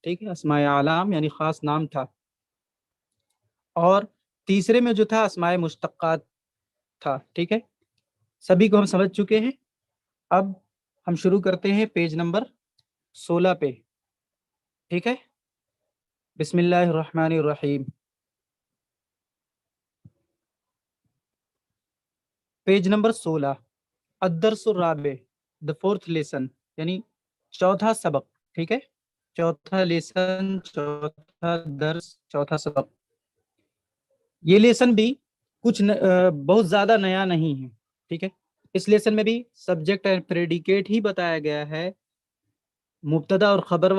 ٹھیک ہے، اسماء اعلام یعنی خاص نام تھا، اور تیسرے میں جو تھا اسماء مشتقات تھا، ٹھیک ہے، سبھی کو ہم سمجھ چکے ہیں۔ اب ہم شروع کرتے ہیں پیج نمبر 16 پہ، ٹھیک ہے، بسم اللہ الرحمن الرحیم۔ پیج نمبر 16، الدرس الرابع، دا فورتھ لیسن، یعنی چوتھا سبق، ٹھیک ہے، چوتھا لیسن، چوتھا درس، چوتھا سبق۔ یہ لیسن بھی کچھ بہت زیادہ نیا نہیں ہے، ٹھیک ہے، اس لیسن میں بھی سبجیکٹ اینڈ پریڈیکیٹ ہی بتایا گیا ہے، مبتدا اور خبر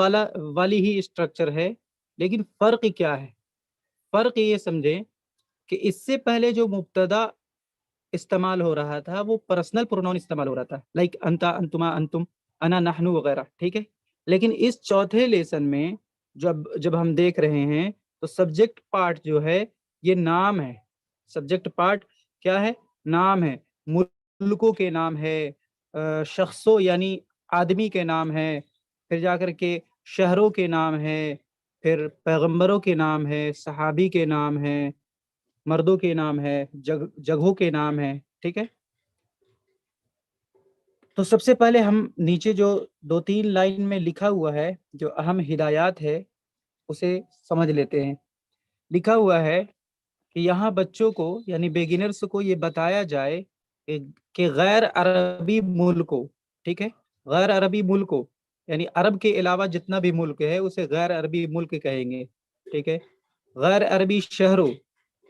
والی ہی اسٹرکچر ہے، لیکن فرق کیا ہے؟ فرق یہ سمجھیں کہ اس سے پہلے جو مبتدا استعمال ہو رہا تھا وہ پرسنل پرونون استعمال ہو رہا تھا، لائک انتا، انتما، انتم، انا، نحنو وغیرہ، ٹھیک ہے، لیکن اس چوتھے لیسن میں جب ہم دیکھ رہے ہیں تو سبجیکٹ پارٹ جو ہے یہ نام ہے۔ سبجیکٹ پارٹ کیا ہے؟ نام ہے، ملکوں کے نام ہے، شخصوں یعنی آدمی کے نام ہے، پھر جا کر کے شہروں کے نام ہے، پھر پیغمبروں کے نام ہے، صحابی کے نام ہے، مردوں کے نام ہے، جگہوں کے نام ہے، ٹھیک ہے۔ تو سب سے پہلے ہم نیچے جو 2-3 لائن میں لکھا ہوا ہے جو اہم ہدایات ہے اسے سمجھ لیتے ہیں۔ لکھا ہوا ہے کہ یہاں بچوں کو یعنی بیگنرز کو یہ بتایا جائے کہ غیر عربی ملکوں، ٹھیک ہے، غیر عربی ملکوں یعنی عرب کے علاوہ جتنا بھی ملک ہے اسے غیر عربی ملک کہیں گے، ٹھیک ہے، غیر عربی شہروں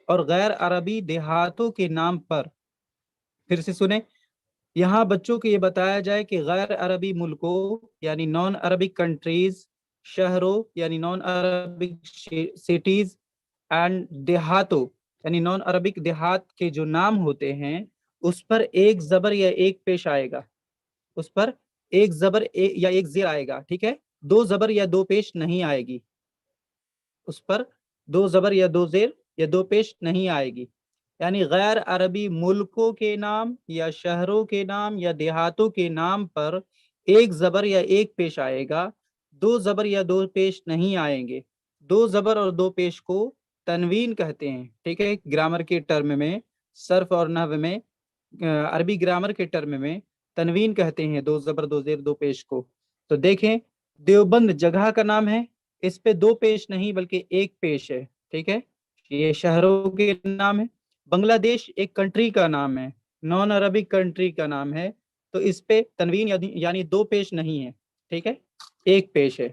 اور غیر عربی دیہاتوں کے نام پر، پھر سے سنیں، یہاں بچوں کو یہ بتایا جائے کہ غیر عربی ملکوں یعنی نان عربک کنٹریز، شہروں یعنی نان عربک سٹیز، اینڈ دیہاتوں یعنی نان عربک دیہات کے جو نام ہوتے ہیں اس پر ایک زبر یا ایک پیش آئے گا، اس پر ایک زبر یا ایک زیر آئے گا، ٹھیک ہے، 2 زبر یا 2 پیش نہیں آئے گی، اس پر 2 زبر یا 2 زیر یا 2 پیش نہیں آئے گی، یعنی غیر عربی ملکوں کے نام یا شہروں کے نام یا دیہاتوں کے نام پر ایک زبر یا ایک پیش آئے گا، 2 زبر یا 2 پیش نہیں آئیں گے۔ 2 زبر اور 2 پیش کو تنوین کہتے ہیں، ٹھیک ہے، گرامر کے ٹرم میں، صرف اور نحو میں، عربی گرامر کے ٹرم میں تنوین کہتے ہیں 2 زبر 2 زیر 2 پیش کو۔ تو دیکھیں، دیوبند جگہ کا نام ہے، اس پہ 2 پیش نہیں بلکہ ایک پیش ہے، ٹھیک ہے، یہ شہروں کے نام ہے۔ بنگلہ دیش ایک کنٹری کا نام ہے، نان عربک کنٹری کا نام ہے، تو اس پہ تنوین یعنی 2 پیش نہیں ہے، ٹھیک ہے، ایک پیش ہے،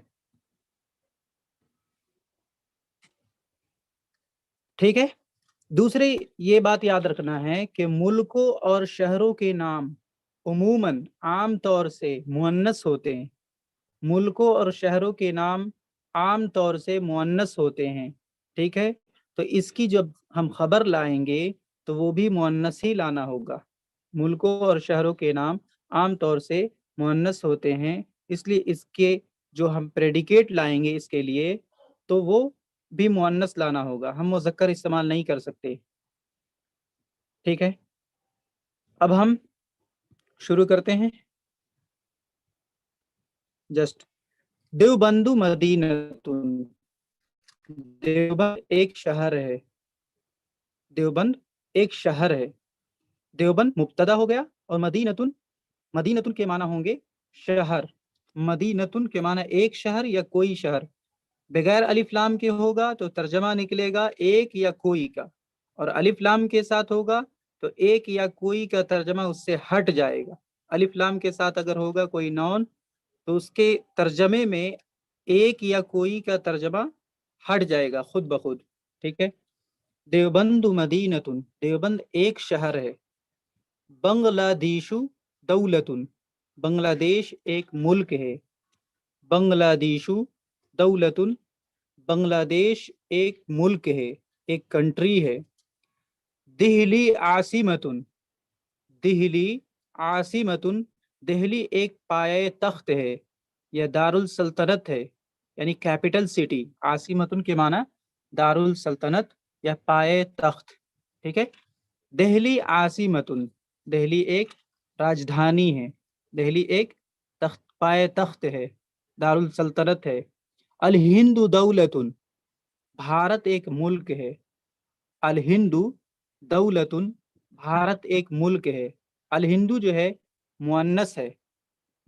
ٹھیک ہے۔ دوسری یہ بات یاد رکھنا ہے کہ ملکوں اور شہروں کے نام عموماً عام طور سے مؤنث ہوتے ہیں، ملکوں اور شہروں کے نام عام طور سے مؤنث ہوتے ہیں، ٹھیک ہے، تو اس کی جب ہم خبر لائیں گے تو وہ بھی مؤنث ہی لانا ہوگا۔ ملکوں اور شہروں کے نام عام طور سے مؤنث ہوتے ہیں، اس لیے اس کے جو ہم پریڈیکیٹ لائیں گے اس کے لیے تو وہ بھی مؤنث لانا ہوگا، ہم مذکر استعمال نہیں کر سکتے، ٹھیک ہے۔ اب ہم شروع کرتے ہیں۔ جسٹ دیوبندو مدینتن، دیوبند ایک شہر ہے، دیوبند ایک شہر ہے، دیوبند مبتدا ہو گیا، اور مدینتن، مدینتن کے معنی ہوں گے شہر، مدینتن کے معنی ایک شہر یا کوئی شہر، بغیر الف لام کے ہوگا تو ترجمہ نکلے گا ایک یا کوئی کا، اور الف لام کے ساتھ ہوگا تو ایک یا کوئی کا ترجمہ اس سے ہٹ جائے گا۔ الف لام کے ساتھ اگر ہوگا کوئی نون تو اس کے ترجمے میں ایک یا کوئی کا ترجمہ ہٹ جائے گا خود بخود، ٹھیک ہے۔ دیوبند مدینتن، دیوبند ایک شہر ہے۔ بنگلہ دیشو دولتن، بنگلہ دیش ایک ملک ہے۔ بنگلہ دیشو دولتن، بنگلہ دیش ایک ملک ہے، ایک کنٹری ہے۔ دہلی عاصمتن، دہلی عاصمتن، دہلی ایک پائے تخت ہے یا دارالسلطنت ہے، یعنی کیپٹل سٹی، عاصمتن کے معنی دارالسلطنت یا پائے تخت، ٹھیک ہے۔ دہلی عاصمتن، دہلی ایک راجدھانی ہے، دہلی ایک پائے تخت ہے، دارالسلطنت ہے۔ الہند دولتن، بھارت ایک ملک ہے. الہند دولتن، بھارت ایک ملک ہے. الہندو جو ہے مؤنث ہے،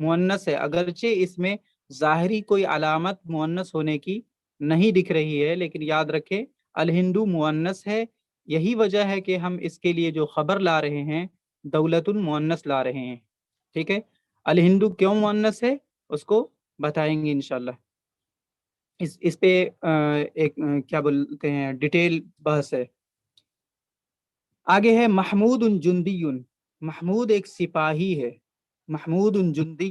مؤنث ہے، اگرچہ اس میں ظاہری کوئی علامت مؤنث ہونے کی نہیں دکھ رہی ہے، لیکن یاد رکھیں الہندو مؤنث ہے. یہی وجہ ہے کہ ہم اس کے لیے جو خبر لا رہے ہیں دولت مؤنث لا رہے ہیں. ٹھیک ہے، الہندو کیوں مؤنث ہے اس کو بتائیں گے انشاءاللہ. اس پہ ایک کیا بولتے ہیں ڈیٹیل بحث ہے. آگے ہے محمود جندی، محمود ایک سپاہی ہے. محمود جندی،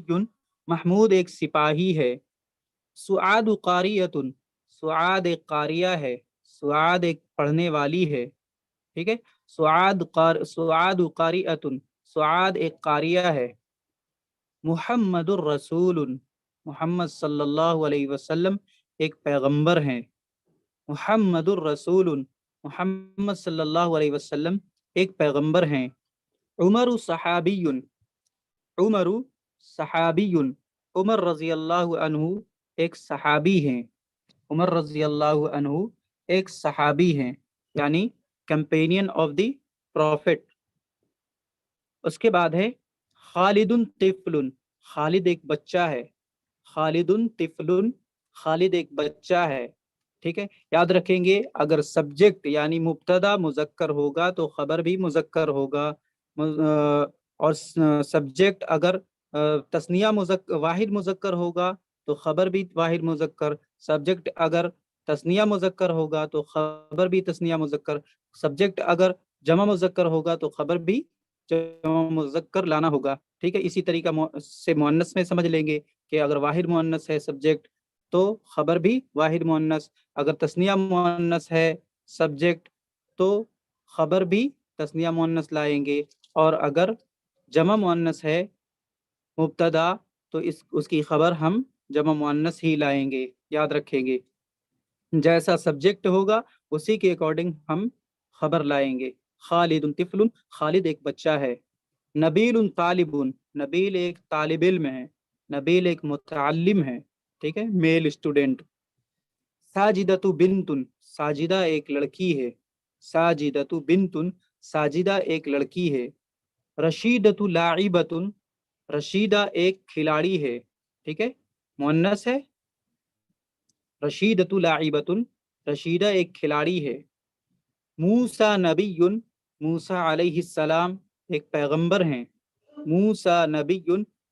محمود ایک سپاہی ہے. سعاد قاریۃ، سعاد ایک قاریہ ہے، سعاد ایک پڑھنے والی ہے. ٹھیک ہے، سعاد قاریۃ، سعاد ایک قاریہ ہے. محمد الرسول، محمد صلی اللہ علیہ وسلم ایک پیغمبر ہیں. محمد الرسول، محمد صلی اللہ علیہ وسلم ایک پیغمبر ہیں. عمر صحابی، عمر صحابی، عمر رضی اللہ عنہ ایک صحابی ہیں. عمر رضی اللہ عنہ ایک صحابی ہیں، یعنی کمپینین آف دی پروفٹ. اس کے بعد ہے خالد طفل، خالد ایک بچہ ہے. خالد طفل، خالد ایک بچہ ہے. ٹھیک ہے، یاد رکھیں گے اگر سبجیکٹ یعنی مبتدا مذکر ہوگا تو خبر بھی مذکر ہوگا، اور سبجیکٹ اگر تثنیہ واحد مذکر ہوگا تو خبر بھی واحد مذکر. سبجیکٹ اگر تثنیہ مذکر ہوگا تو خبر بھی تثنیہ مذکر. سبجیکٹ اگر جمع مذکر ہوگا تو خبر بھی جمع مذکر لانا ہوگا. ٹھیک ہے، اسی طریقہ سے مؤنث میں سمجھ لیں گے کہ اگر واحد مؤنث ہے سبجیکٹ تو خبر بھی واحد مؤنث. اگر تثنیہ مؤنث ہے سبجیکٹ تو خبر بھی تثنیہ مؤنث لائیں گے. اور اگر جمع مؤنث ہے مبتدا تو اس کی خبر ہم جمع مؤنث ہی لائیں گے. یاد رکھیں گے جیسا سبجیکٹ ہوگا اسی کے اکارڈنگ ہم خبر لائیں گے. خالد طفل، خالد ایک بچہ ہے. نبیل طالب، نبیل ایک طالب علم ہے، نبیل ایک متعلم ہے. ٹھیک ہے، میل اسٹوڈنٹ. ساجدۃ بنت، ساجدہ ایک لڑکی ہے. ساجدۃ بنت، ساجدہ ایک لڑکی ہے. رشیدۃ لاعبۃ، رشیدہ ایک کھلاڑی ہے. ٹھیک ہے، مؤنث ہے. رشیدۃ لاعبۃ، رشیدہ ایک کھلاڑی ہے. موسیٰ نبی، موسیٰ علیہ السلام ایک پیغمبر ہیں. موسیٰ نبی،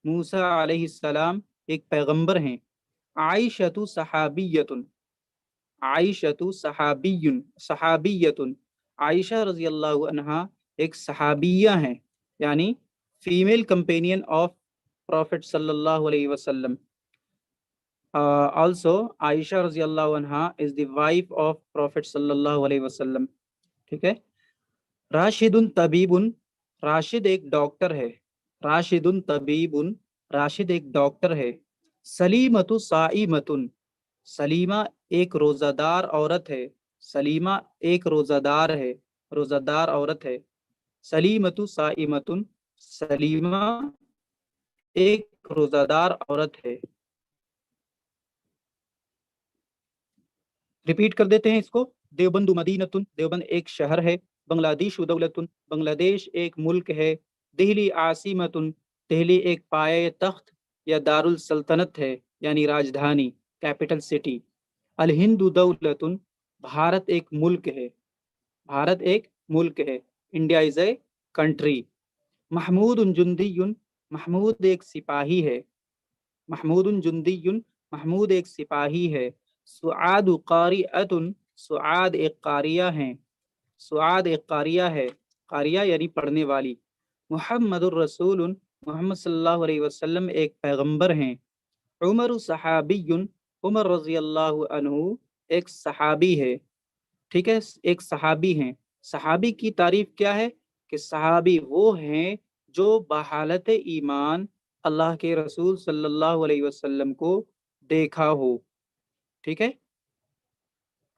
موسیٰ علیہ السلام ایک پیغمبر ہیں. عائشۃ صحابیۃ، عائشۃ صحابیۃ، عائشہ رضی اللہ عنہا ایک صحابیہ ہیں، یعنی فیمیل کمپینین آف پروفٹ صلی اللہ علیہ وسلم. آلسو عائشہ رضی اللہ عنہا از دی وائف آف پروفٹ صلی اللہ علیہ وسلم. ٹھیک ہے. راشد طبیب، راشد ایک ڈاکٹر ہے. راشد طبیب، راشد ایک ڈاکٹر ہے. سلیمۃ صائمۃ، سلیمہ ایک روزہ دار عورت ہے. سلیمہ ایک روزہ دار ہے، روزہ دار عورت ہے. سلیمۃ صائمۃ، سلیمہ ایک روزہ دار عورت ہے. ریپیٹ کر دیتے ہیں اس کو. دیوبند مدینۃ، دیوبند ایک شہر ہے. بنگلہ دیش دولت، بنگلہ دیش ایک ملک ہے. دہلی عاصمۃ، دہلی ایک پایہ تخت یا دارالسلطنت ہے، یعنی راجدھانی، کیپٹل سٹی. الہند دولت، بھارت ایک ملک ہے. بھارت ایک ملک ہے، India is a country. Mahmood جندی، محمود ایک سپاہی ہے. محمود جندی، محمود ایک سپاہی ہے. سعاد قاریۃ، سعاد ایک قاریہ ہیں. سعاد ایک قاریہ ہے، قاریہ یعنی پڑھنے والی. محمد الرسول، محمد صلی اللہ علیہ وسلم ایک پیغمبر ہیں. عمر صحابی، عمر رضی اللہ عنہ ایک صحابی ہے. ٹھیک ہے، ایک صحابی ہیں. صحابی کی تعریف کیا ہے کہ صحابی وہ ہیں جو بحالت ایمان اللہ کے رسول صلی اللہ علیہ وسلم کو دیکھا ہو. ٹھیک ہے،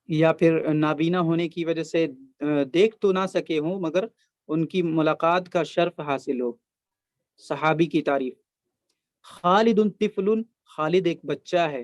یا پھر نابینا ہونے کی وجہ سے دیکھ تو نہ سکے ہوں مگر ان کی ملاقات کا شرف حاصل ہو. صحابی کی تعریف. خالد طفل، خالد ایک بچہ ہے.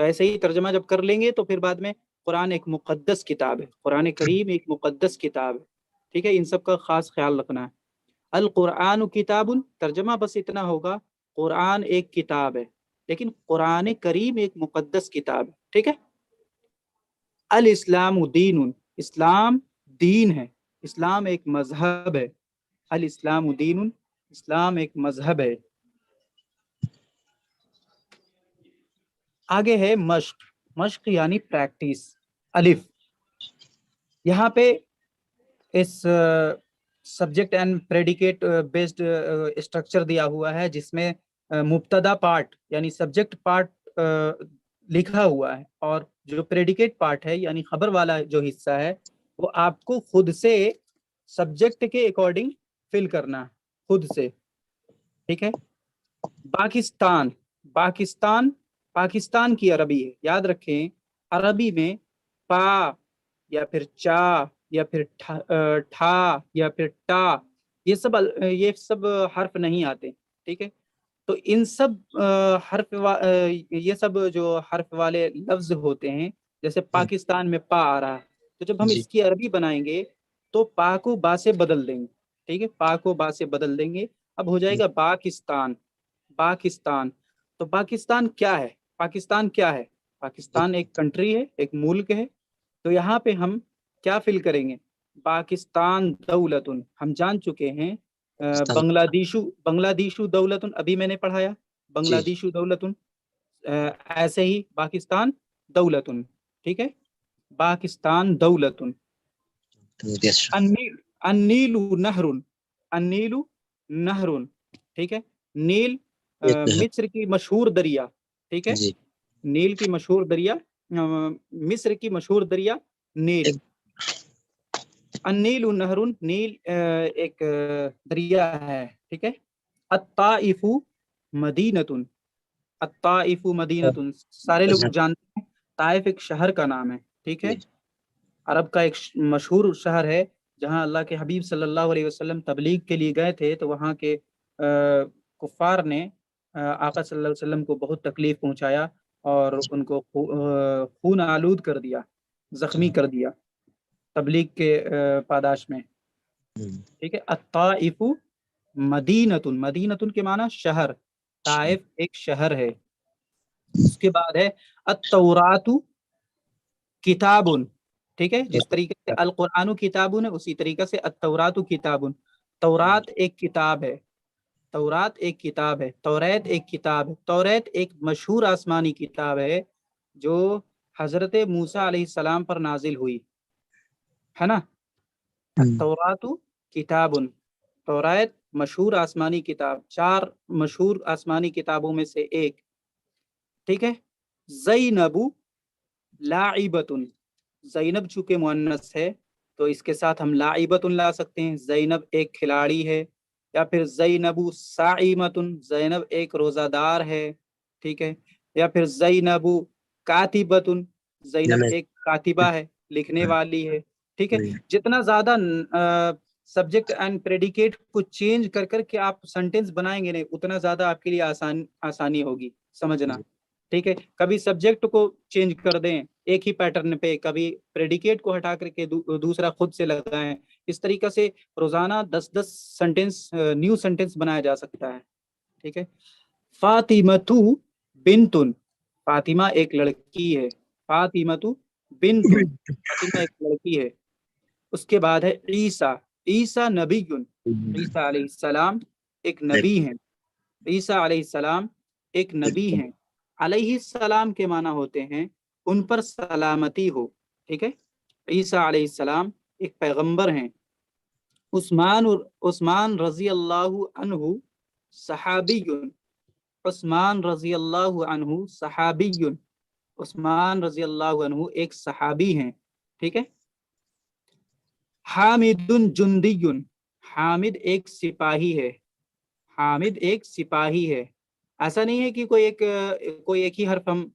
تو ایسے ہی ترجمہ جب کر لیں گے تو پھر بعد میں قرآن ایک مقدس کتاب ہے، قرآن کریم ایک مقدس کتاب ہے، ٹھیک ہے، ان سب کا خاص خیال رکھنا ہے۔ القرآن کتاب، ترجمہ بس اتنا ہوگا، قرآن ایک کتاب ہے لیکن قرآن کریم ایک مقدس کتاب ہے، ٹھیک ہے۔ الاسلام دین، اسلام دین ہے، اسلام ایک مذہب ہے، الاسلام دین، اسلام ایک مذہب ہے۔ آگے ہے مشق، مشق یعنی پریکٹس، الف، یہاں پہ اس subject and predicate based structure دیا ہوا ہے، جس میں مبتدا پارٹ یعنی سبجیکٹ پارٹ لکھا ہوا ہے، اور جو پریڈیکیٹ پارٹ ہے یعنی خبر والا جو حصہ ہے وہ آپ کو خود سے سبجیکٹ کے اکارڈنگ فل کرنا خود سے، ٹھیک ہے۔ پاکستان، پاکستان، پاکستان کی عربی ہے، یاد رکھیں عربی میں پا یا پھر چا یا پھر ٹھا یا پھر ٹا، یہ سب حرف نہیں آتے، ٹھیک ہے۔ تو ان سب یہ سب جو حرف والے لفظ ہوتے ہیں، جیسے پاکستان میں پا آ رہا ہے، تو جب ہم جی اس کی عربی بنائیں گے تو پا کو با سے بدل دیں گے، ٹھیک ہے، پا کو با سے بدل دیں گے، اب ہو جائے گا پاکستان، پاکستان۔ تو پاکستان کیا ہے؟ پاکستان کیا ہے؟ پاکستان ایک کنٹری ہے، ایک ملک ہے، تو یہاں پہ ہم کیا فل کریں گے؟ پاکستان دولتن، ہم جان چکے ہیں بنگلہ دیشو دولتن، ابھی میں نے پڑھایا بنگلہ جی دیشو دولتن، ایسے ہی پاکستان دولتن، ٹھیک ہے، پاکستان دولتن۔ النیل، النیل نہرن، النیل نہرن، ٹھیک ہے، نیل مصر کی مشہور دریا، ٹھیک ہے، جی نیل کی مشہور دریا، مصر کی مشہور دریا نیل، النیل نہرن، نیل ایک دریا ہے، ٹھیک ہے۔ الطائف مدینتن، الطائف مدینتن، سارے لوگ جانتے ہیں طائف ایک شہر کا نام ہے، ٹھیک ہے، عرب کا ایک مشہور شہر ہے، جہاں اللہ کے حبیب صلی اللہ علیہ وسلم تبلیغ کے لیے گئے تھے، تو وہاں کے کفار نے آقا صلی اللہ علیہ وسلم کو بہت تکلیف پہنچایا اور ان کو خون آلود کر دیا، زخمی کر دیا تبلیغ کے پاداش میں، ٹھیک ہے۔ الطائف مدینتن، مدینتن کے معنی شہر، طائف ایک شہر ہے۔ اس کے بعد ہے التورات کتابن، ٹھیک ہے، جس طریقے سے القرآن کتابن ہے اسی طریقے سے التورات کتابن، تورات ایک کتاب ہے، تورات ایک کتاب ہے، توریت ایک کتاب ہے، توریت ایک مشہور آسمانی کتاب ہے جو حضرت موسیٰ علیہ السلام پر نازل ہوئی ہے نا۔ التورات کتابن، توریت مشہور آسمانی کتاب، 4 مشہور آسمانی کتابوں میں سے ایک، ٹھیک ہے۔ زینب لاعبتن، زینب چونکہ مؤنث ہے تو اس کے ساتھ ہم لاعبتن لا سکتے ہیں، زینب ایک کھلاڑی ہے، یا پھر زینب صائمتن، زینب ایک روزہ دار ہے، ٹھیک ہے، یا پھر زینب کاتبتن، زینب ایک کاتبہ ہے، لکھنے والی ہے، ٹھیک ہے۔ جتنا زیادہ سبجیکٹ اینڈ پریڈیکیٹ کو چینج کر کر کے آپ سینٹینس بنائیں گے نہیں، اتنا زیادہ آپ کے لیے آسانی ہوگی سمجھنا، ٹھیک ہے۔ کبھی سبجیکٹ کو چینج کر دیں ایک ہی پیٹرن پہ، کبھی پریڈیکیٹ کو ہٹا کر کے دوسرا خود سے لگائیں، اس طریقے سے روزانہ 10 سینٹینس نیو سینٹینس بنایا جا سکتا ہے، ٹھیک ہے۔ فاطمۃ بنتن، فاطمہ ایک لڑکی ہے، فاطمۃ بنتن، فاطمہ ایک لڑکی ہے۔ اس کے بعد ہے عیسیٰ، عیسیٰ نبی، عیسیٰ علیہ السلام ایک نبی ہیں، عیسیٰ علیہ السلام ایک نبی ہیں، علیہ السلام کے معنی ہوتے ہیں ان پر سلامتی ہو، ٹھیک ہے، عیسیٰ علیہ السلام ایک پیغمبر ہیں۔ عثمان رضی اللہ عنہ صحابی، عثمان رضی اللہ عنہ صحابی، عثمان رضی اللہ عنہ ایک صحابی ہیں، ٹھیک ہے۔ حامد جندی، حامد ایک سپاہی ہے، حامد ایک سپاہی ہے، ایسا نہیں ہے کہ کوئی ایک ہی حرف ہم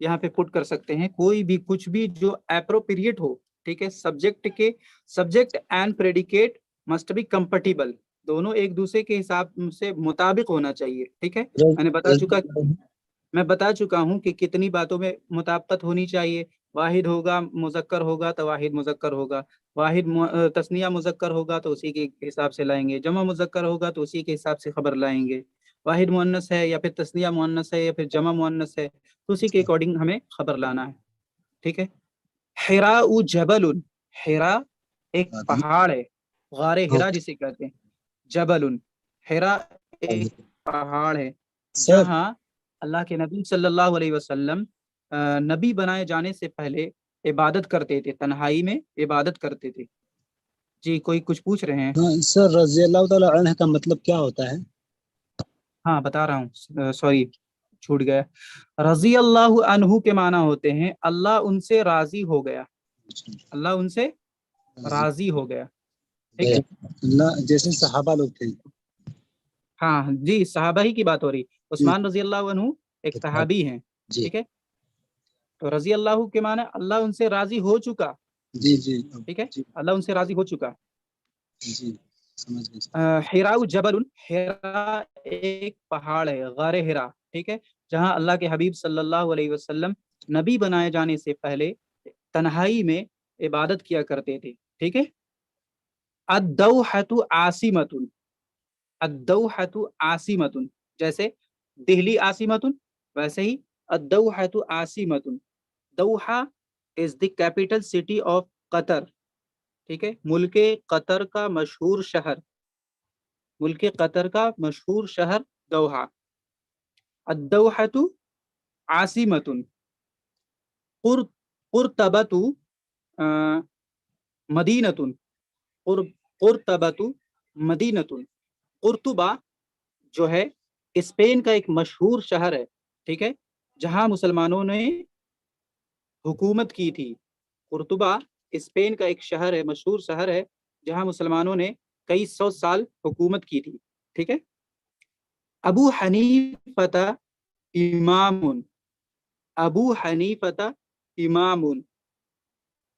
یہاں پہ پٹ کر سکتے ہیں، کوئی بھی کچھ بھی جو اپروپریٹ ہو، ٹھیک ہے، subject and predicate must be compatible, دونوں ایک دوسرے کے حساب سے مطابق ہونا چاہیے، ٹھیک ہے، میں نے بتا چکا میں بتا چکا ہوں کہ کتنی باتوں میں مطابقت ہونی چاہیے. واحد ہوگا مذکر ہوگا تو واحد مذکر ہوگا، واحد تثنیہ مذکر ہوگا تو اسی کے حساب سے لائیں گے، جمع مذکر ہوگا تو اسی کے حساب سے خبر لائیں گے، واحد مؤنث ہے یا پھر تثنیہ مؤنث ہے یا پھر جمع مؤنث ہے تو اسی کے اکارڈنگ ہمیں خبر لانا ہے. ٹھیک ہے. حراء جبل، حراء ایک پہاڑ ہے، غار حراء جسے کہتے ہیں. جبل، حراء ایک پہاڑ ہے سر جہاں اللہ کے نبی صلی اللہ علیہ وسلم نبی بنائے جانے سے پہلے عبادت کرتے تھے، تنہائی میں عبادت کرتے تھے. جی کوئی کچھ پوچھ رہے ہیں؟ ہاں سر، رضی اللہ تعالی عنہ کا مطلب کیا ہوتا ہے؟ ہاں بتا رہا ہوں، سوری چھوٹ گیا. رضی اللہ عنہ کے معنی ہوتے ہیں اللہ ان سے راضی ہو گیا، اللہ ان سے راضی ہو گیا. ٹھیک ہے. اللہ جیسے صحابہ لوگ تھے. ہاں جی صحابہ ہی کی بات ہو رہی. عثمان رضی اللہ عنہ ایک صحابی ہیں. جی ٹھیک ہے. تو رضی اللہ کے معنی اللہ ان سے راضی ہو چکا. جی جی ٹھیک ہے، جی اللہ ان سے راضی ہو چکا. جی سمجھ گئے. حراء جبل، حراء ایک پہاڑ ہے، غار حراء. ٹھیک ہے. جہاں اللہ کے حبیب صلی اللہ علیہ وسلم نبی بنائے جانے سے پہلے تنہائی میں عبادت کیا کرتے تھے. ٹھیک ہے. الدوحۃ عاصمۃ، الدوحۃ عاصمۃ، جیسے دہلی عاصمۃ ویسے ہی الدوحۃ عاصمۃ. Doha is the capital city of Qatar. ٹھیک ہے. ملک قطر کا مشہور شہر، ملک قطر کا مشہور شہر دوحہ. الدوحۃ عاصمۃ. قرطبۃ مدینۃ، قرطبۃ مدینۃ. قرطبہ جو ہے اسپین کا ایک مشہور شہر ہے. ٹھیک ہے. جہاں مسلمانوں نے حکومت کی تھی. قرطبہ اسپین کا ایک شہر ہے، مشہور شہر ہے جہاں مسلمانوں نے کئی سو سال حکومت کی تھی. ٹھیک ہے. ابو حنیفہ امام، ابو حنیفہ امام،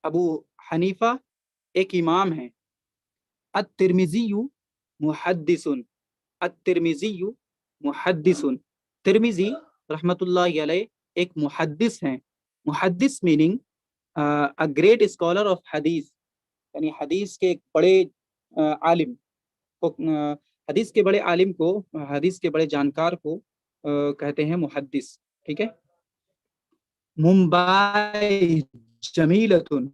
ابو حنیفہ ایک امام ہے. الترمذی محدث، الترمذی محدث. ترمذی رحمۃ اللہ علیہ ایک محدث ہیں. محدث meaning a great scholar of حدیث، یعنی حدیث کے ایک بڑے عالم کو، حدیث کے بڑے عالم کو، حدیث کے بڑے جانکار کو کہتے ہیں محدث. ٹھیک ہے. ممبئی جمیلتن،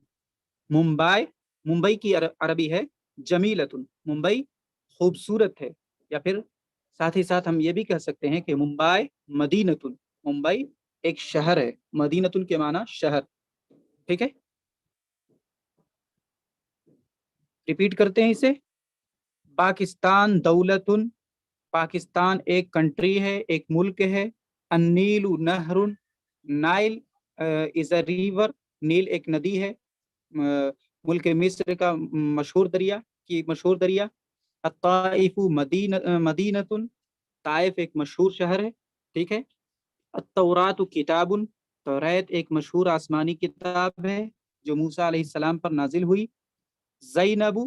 ممبئی، ممبئی کی عربی ہے جمیلتن، ممبئی خوبصورت ہے. یا پھر ساتھ ہی ساتھ ہم یہ بھی کہہ سکتے ہیں کہ ممبئی مدینتن، ممبئی ایک شہر ہے، مدینتن کے معنی شہر. ٹھیک ہے. ریپیٹ کرتے ہیں اسے. پاکستان دولتن، پاکستان ایک کنٹری ہے، ایک ملک ہے. النیل نہر، نائل از اے ریور، نیل ایک ندی ہے، ملک مصر کا مشہور دریا کی مشہور دریا. الطائف مدینۃ، طائف ایک مشہور شہر ہے. ٹھیک ہے. التوراۃ کتاب، توریت ایک مشہور آسمانی کتاب ہے جو موسیٰ علیہ السلام پر نازل ہوئی. زینب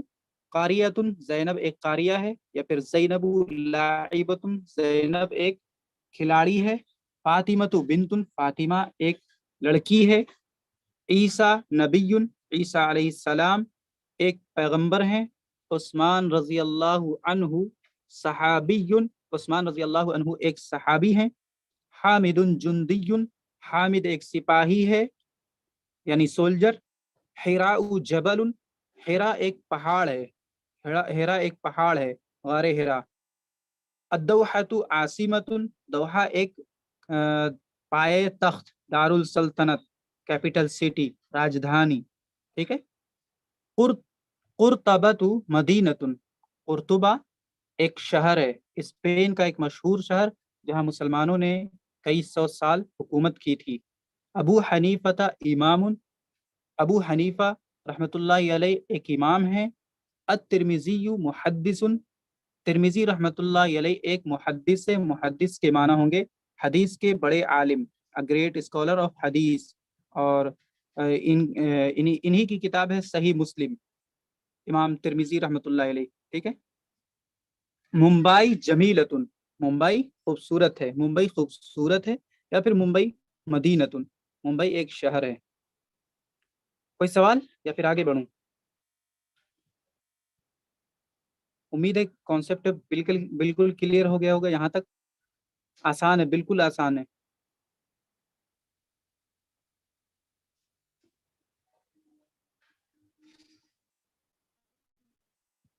قاریۃ، زینب ایک قاریہ ہے. یا پھر زینب لاعبۃ، زینب ایک کھلاڑی ہے. فاطمۃ بنت، فاطمہ ایک لڑکی ہے. عیسیٰ نبی، عیسیٰ علیہ السلام ایک پیغمبر ہیں. عثمان رضی اللہ عنہ صحابی، عثمان رضی اللہ عنہ ایک صحابی ہیں. حامد جندی، حامد ایک سپاہی ہے یعنی سولجر. حراء جبل، حراء ایک پہاڑ ہے، حراء ایک پہاڑ ہے، غار حراء. الدوحۃ عاصمۃ، دوحہ ایک پائے تخت، دارالسلطنت، کیپٹل سٹی، راجدھانی. ٹھیک ہے. قرطبۃ مدینۃ، قرطبہ ایک شہر ہے، اسپین کا ایک مشہور شہر جہاں مسلمانوں نے کئی سو سال حکومت کی تھی. ابو حنیفہ امام، ابو حنیفہ رحمۃ اللہ علیہ ایک امام ہیں. الترمذی محدث، ترمذی رحمۃ اللہ علیہ ایک محدث ہے. محدث کے معنی ہوں گے حدیث کے بڑے عالم، a great scholar of حدیث. اور انہی کی کتاب ہے صحیح مسلم، امام ترمذی رحمۃ اللہ علیہ. ٹھیک ہے. ممبئی جمیلتن، ممبئی خوبصورت ہے، ممبئی خوبصورت ہے. یا پھر ممبئی مدینتن، ممبئی ایک شہر ہے. کوئی سوال یا پھر آگے بڑھوں؟ امید ہے کانسیپٹ بالکل بالکل کلیئر ہو گیا ہوگا یہاں تک. آسان ہے، بالکل آسان ہے.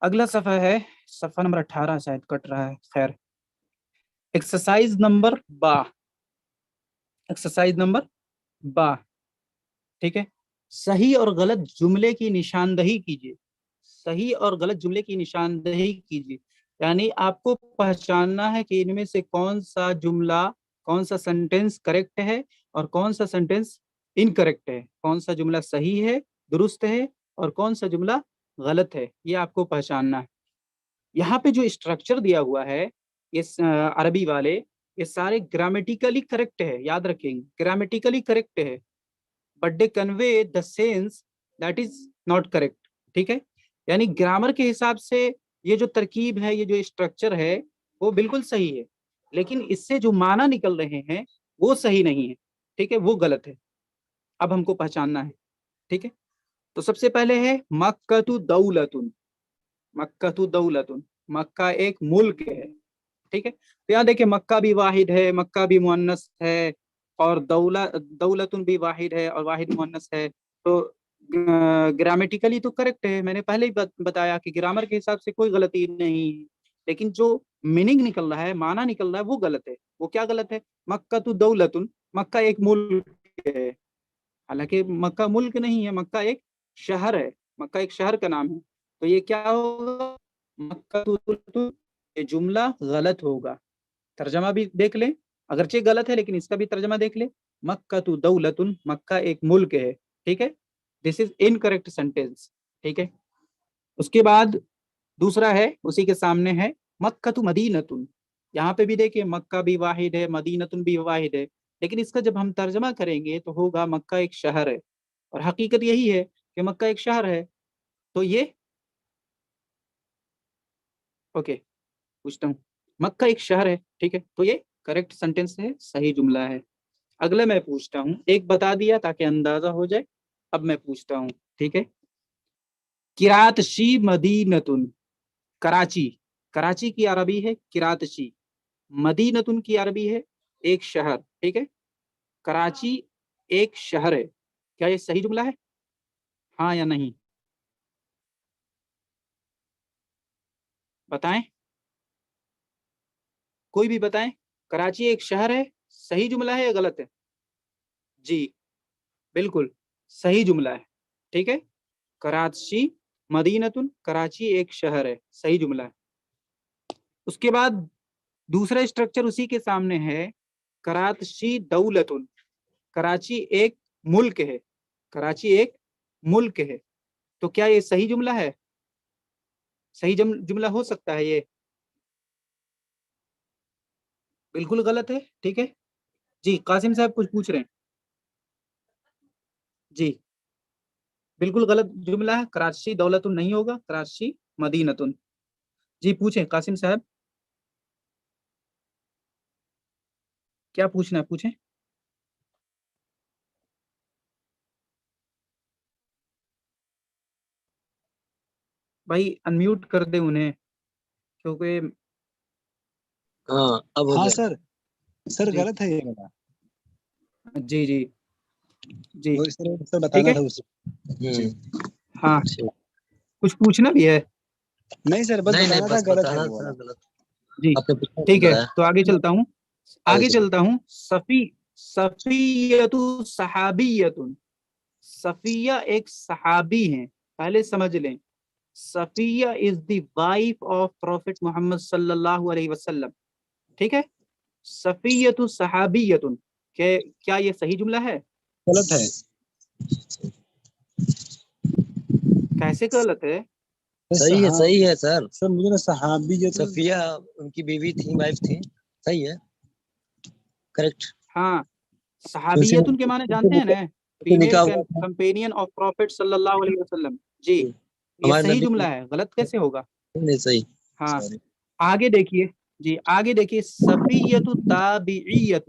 اگلا صفحہ ہے صفحہ نمبر 18، شاید کٹ رہا ہے. خیر، ایکسرسائز نمبر 12، ایکسرسائز نمبر 12. ٹھیک ہے، صحیح اور غلط جملے کی نشاندہی کیجیے. صحیح اور غلط جملے کی نشاندہی کیجیے، یعنی آپ کو پہچاننا ہے کہ ان میں سے کون سا جملہ، کون سا سینٹینس کریکٹ ہے اور کون سا سینٹینس انکریکٹ ہے، کون سا جملہ صحیح ہے، درست ہے، اور کون سا جملہ غلط ہے. یہ آپ کو پہچاننا ہے. یہاں پہ جو اسٹرکچر دیا ہوا ہے اس عربی والے، یہ سارے گرامیٹیکلی کریکٹ ہے. یاد رکھیں، گرامیٹیکلی کریکٹ ہے، but they convey the sense that is not correct. ٹھیک ہے، یعنی گرامر کے حساب سے یہ جو ترکیب ہے، یہ جو اسٹرکچر ہے، وہ بالکل صحیح ہے، لیکن اس سے جو معنی نکل رہے ہیں وہ صحیح نہیں ہے. ٹھیک ہے، وہ غلط ہے. اب ہم کو پہچاننا ہے. ٹھیک ہے، تو سب سے پہلے ہے مکہ دولتن. مکہ دولتن، مکہ ایک ملک ہے. ٹھیک ہے، تو یہاں دیکھیں مکہ بھی واحد ہے، مکہ بھی مؤنث ہے، اور دولتن بھی واحد ہے اور واحد مؤنث ہے. تو گرامیٹیکلی تو کریکٹ ہے. میں نے پہلے ہی بتایا کہ گرامر کے حساب سے کوئی غلطی نہیں ہے، لیکن جو میننگ نکل رہا ہے، معنی نکل رہا ہے، وہ غلط ہے. وہ کیا غلط ہے؟ مکہ دولتن، مکہ ایک ملک ہے. حالانکہ مکہ ملک نہیں ہے، مکہ ایک شہر ہے، مکہ ایک شہر کا نام ہے. تو یہ کیا ہوگا؟ مکہ دولتن، یہ جملہ غلط ہوگا. ترجمہ بھی دیکھ لیں، اگرچہ غلط ہے لیکن اس کا بھی ترجمہ دیکھ لیں. مکہ دولتن، مکہ ایک ملک ہے. ٹھیک ہے، دس از انکریکٹ سینٹینس. ٹھیک ہے، اس کے بعد دوسرا ہے، اسی کے سامنے ہے مکہ مدینتن. یہاں پہ بھی دیکھیں مکہ بھی واحد ہے، مدینتن بھی واحد ہے، لیکن اس کا جب ہم ترجمہ کریں گے تو ہوگا مکہ ایک شہر ہے، اور حقیقت یہی ہے کہ مکہ ایک شہر ہے. تو یہ اوکے، پوچھتا ہوں، مکہ ایک شہر ہے. ٹھیک ہے، تو یہ کریکٹ سینٹینس ہے، صحیح جملہ ہے. اگلا میں پوچھتا ہوں، ایک بتا دیا تاکہ اندازہ ہو جائے. اب میں پوچھتا ہوں، ٹھیک ہے، کراتشی مدینتن. کراچی، کراچی کی عربی ہے کراتشی، مدینتن کی عربی ہے ایک شہر. ٹھیک ہے، کراچی ایک شہر ہے. کیا یہ صحیح جملہ ہے؟ ہاں یا نہیں بتائیں، کوئی بھی بتائیں. کراچی ایک شہر ہے، صحیح جملہ ہے یا غلط ہے؟ جی بالکل صحیح جملہ ہے. ٹھیک ہے، کراچی مدینتن، کراچی ایک شہر ہے، صحیح جملہ ہے. اس کے بعد دوسرا اسٹرکچر اسی کے سامنے ہے، کراچی دولتن. کراچی ایک ملک ہے، کراچی ایک ملک ہے. تو کیا یہ صحیح جملہ ہے؟ صحیح جملہ ہو سکتا ہے یہ؟ بالکل غلط ہے. ٹھیک ہے جی، قاسم صاحب کچھ پوچھ رہے ہیں؟ جی بالکل غلط جملہ ہے، کراچی دولتن نہیں ہوگا، کراچی مدینتن. جی پوچھیں قاسم صاحب، کیا پوچھنا ہے پوچھیں. بھائی انمیوٹ کر دے انہیں، کیونکہ ہاں اب ہو ہاں گیا. سر جی غلط ہے یہ والا. جی جی جی وہ سر ٹھیک بتانا ہے. تھا اسے. جی ہاں کچھ پوچھنا بھی ہے؟ نہیں سر، بس نہیں بتانا تھا بس غلط ہے بتانا وہ تھا والا. غلط. جی آپ نے پوچھا ٹھیک ہے، بتایا. تو آگے چلتا ہوں. آگے چلو. چلتا ہوں. صفیۃ صحابیۃ. صفیہ ایک صحابی ہیں، پہلے سمجھ لیں. صفیہ از دی وائف آف پروفٹ محمد صلی اللہ علیہ وسلم. ٹھیک ہے، صفیۃ صحابیۃ. کیا یہ صحیح جملہ ہے؟ غلط ہے. کیسے غلط ہے؟ صحیح ہے، صحیح ہے سر. سر مجھے نا صحابی جو صفیہ ان کی بیوی تھی، وائف تھی. صحیح ہے، کریکٹ. ہاں، ان سے صحابیت کے معنی جانتے ہیں نا، فیمیل نکاح ہوا تھا. کمپینین آف پروفٹ صلی اللہ علیہ وسلم. جی یہ ہمارے صحیح نبی جملہ ہے، غلط کیسے ہوگا؟ نہیں صحیح. ہاں سوری. آگے دیکھیے. جی آگے دیکھیے، صفیۃ تابعیۃ.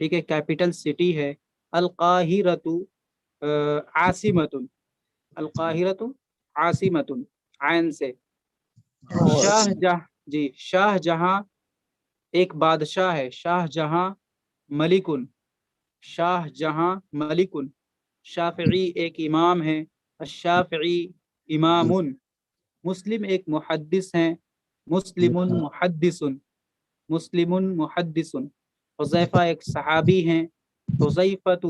ٹھیک ہے، کیپٹل سٹی ہے. القاہرۃ عاصمۃ، القاہرۃ عاصمۃ، عین سے. شاہ جہاں، جی، شاہ جہاں ایک بادشاہ ہے. شاہ جہاں ملکن، شاہ جہاں ملکن. شافعی ایک امام ہے. الشافعی امام. مسلم ایک محدث ہیں. مسلم محدث، مسلم محدث. حذیفہ ایک صحابی ہیں. حذیفۃ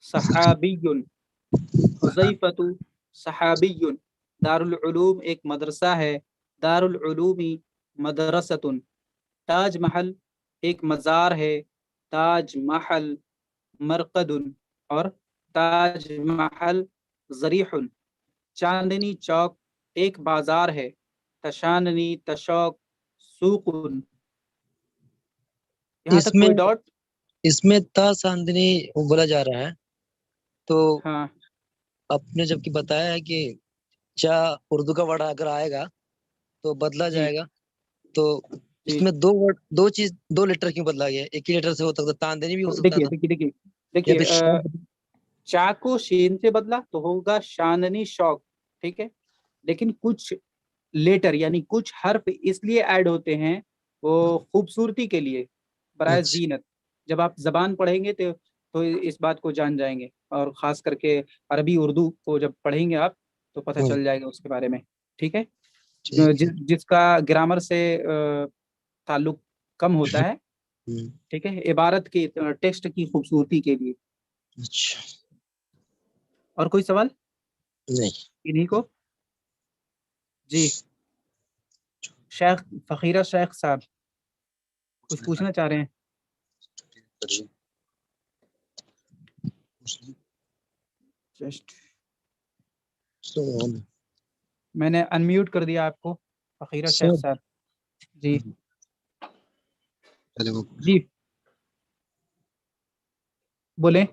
صحابی، حذیفۃ صحابی. دارالعلوم ایک مدرسہ ہے. دارالعلوم مدرسۃ. تاج محل ایک مزار ہے. تاج محل مرقد، اور تاج محل ضریح. چاندنی چوک ایک بازار ہے. تشاننی تشوق سوق. یہاں اس تک میں کوئی ڈاٹ؟ اس میں تا چاندنی بولا جا رہا ہے، تو ہاں آپ نے جب کہ بتایا ہے کہ چا اردو کا ورڈ اگر آئے گا تو بدلا جی جائے گا، تو اس جی، میں دو ورڈ، دو چیز، دو لیٹر کیوں بدلا گیا؟ ایک ہی لیٹر سے ہو سکتا، تاندنی بھی ہو سکتا دیکھیے تھا، دیکھیے دیکھیے یا دیکھیے، پھر شاہ۔ چا کو شین سے بدلا تو ہوگا شاننی شوق. ٹھیک ہے، لیکن کچھ لیٹر یعنی کچھ حرف اس لیے ایڈ ہوتے ہیں، وہ خوبصورتی کے لیے، برائے اچھا زینت. جب آپ زبان پڑھیں گے تو اس بات کو جان جائیں گے، اور خاص کر کے عربی اردو کو جب پڑھیں گے آپ تو پتہ چل جائے گا اس کے بارے میں. ٹھیک ہے، ٹھیک ہے۔ جس کا گرامر سے تعلق کم ہوتا ہے. ہوں، ٹھیک ہے، عبارت کی ٹیکسٹ کی خوبصورتی کے لیے. اچھا، اور کوئی سوال نہیں انہی کو؟ جی، شیخ فقیرہ شیخ صاحب کچھ پوچھنا چاہ رہے ہیں؟ جسٹ میں نے انمیوٹ کر دیا آپ کو، فقیرہ شیخ سر صاحب. جی چلے وہ جی بولیں.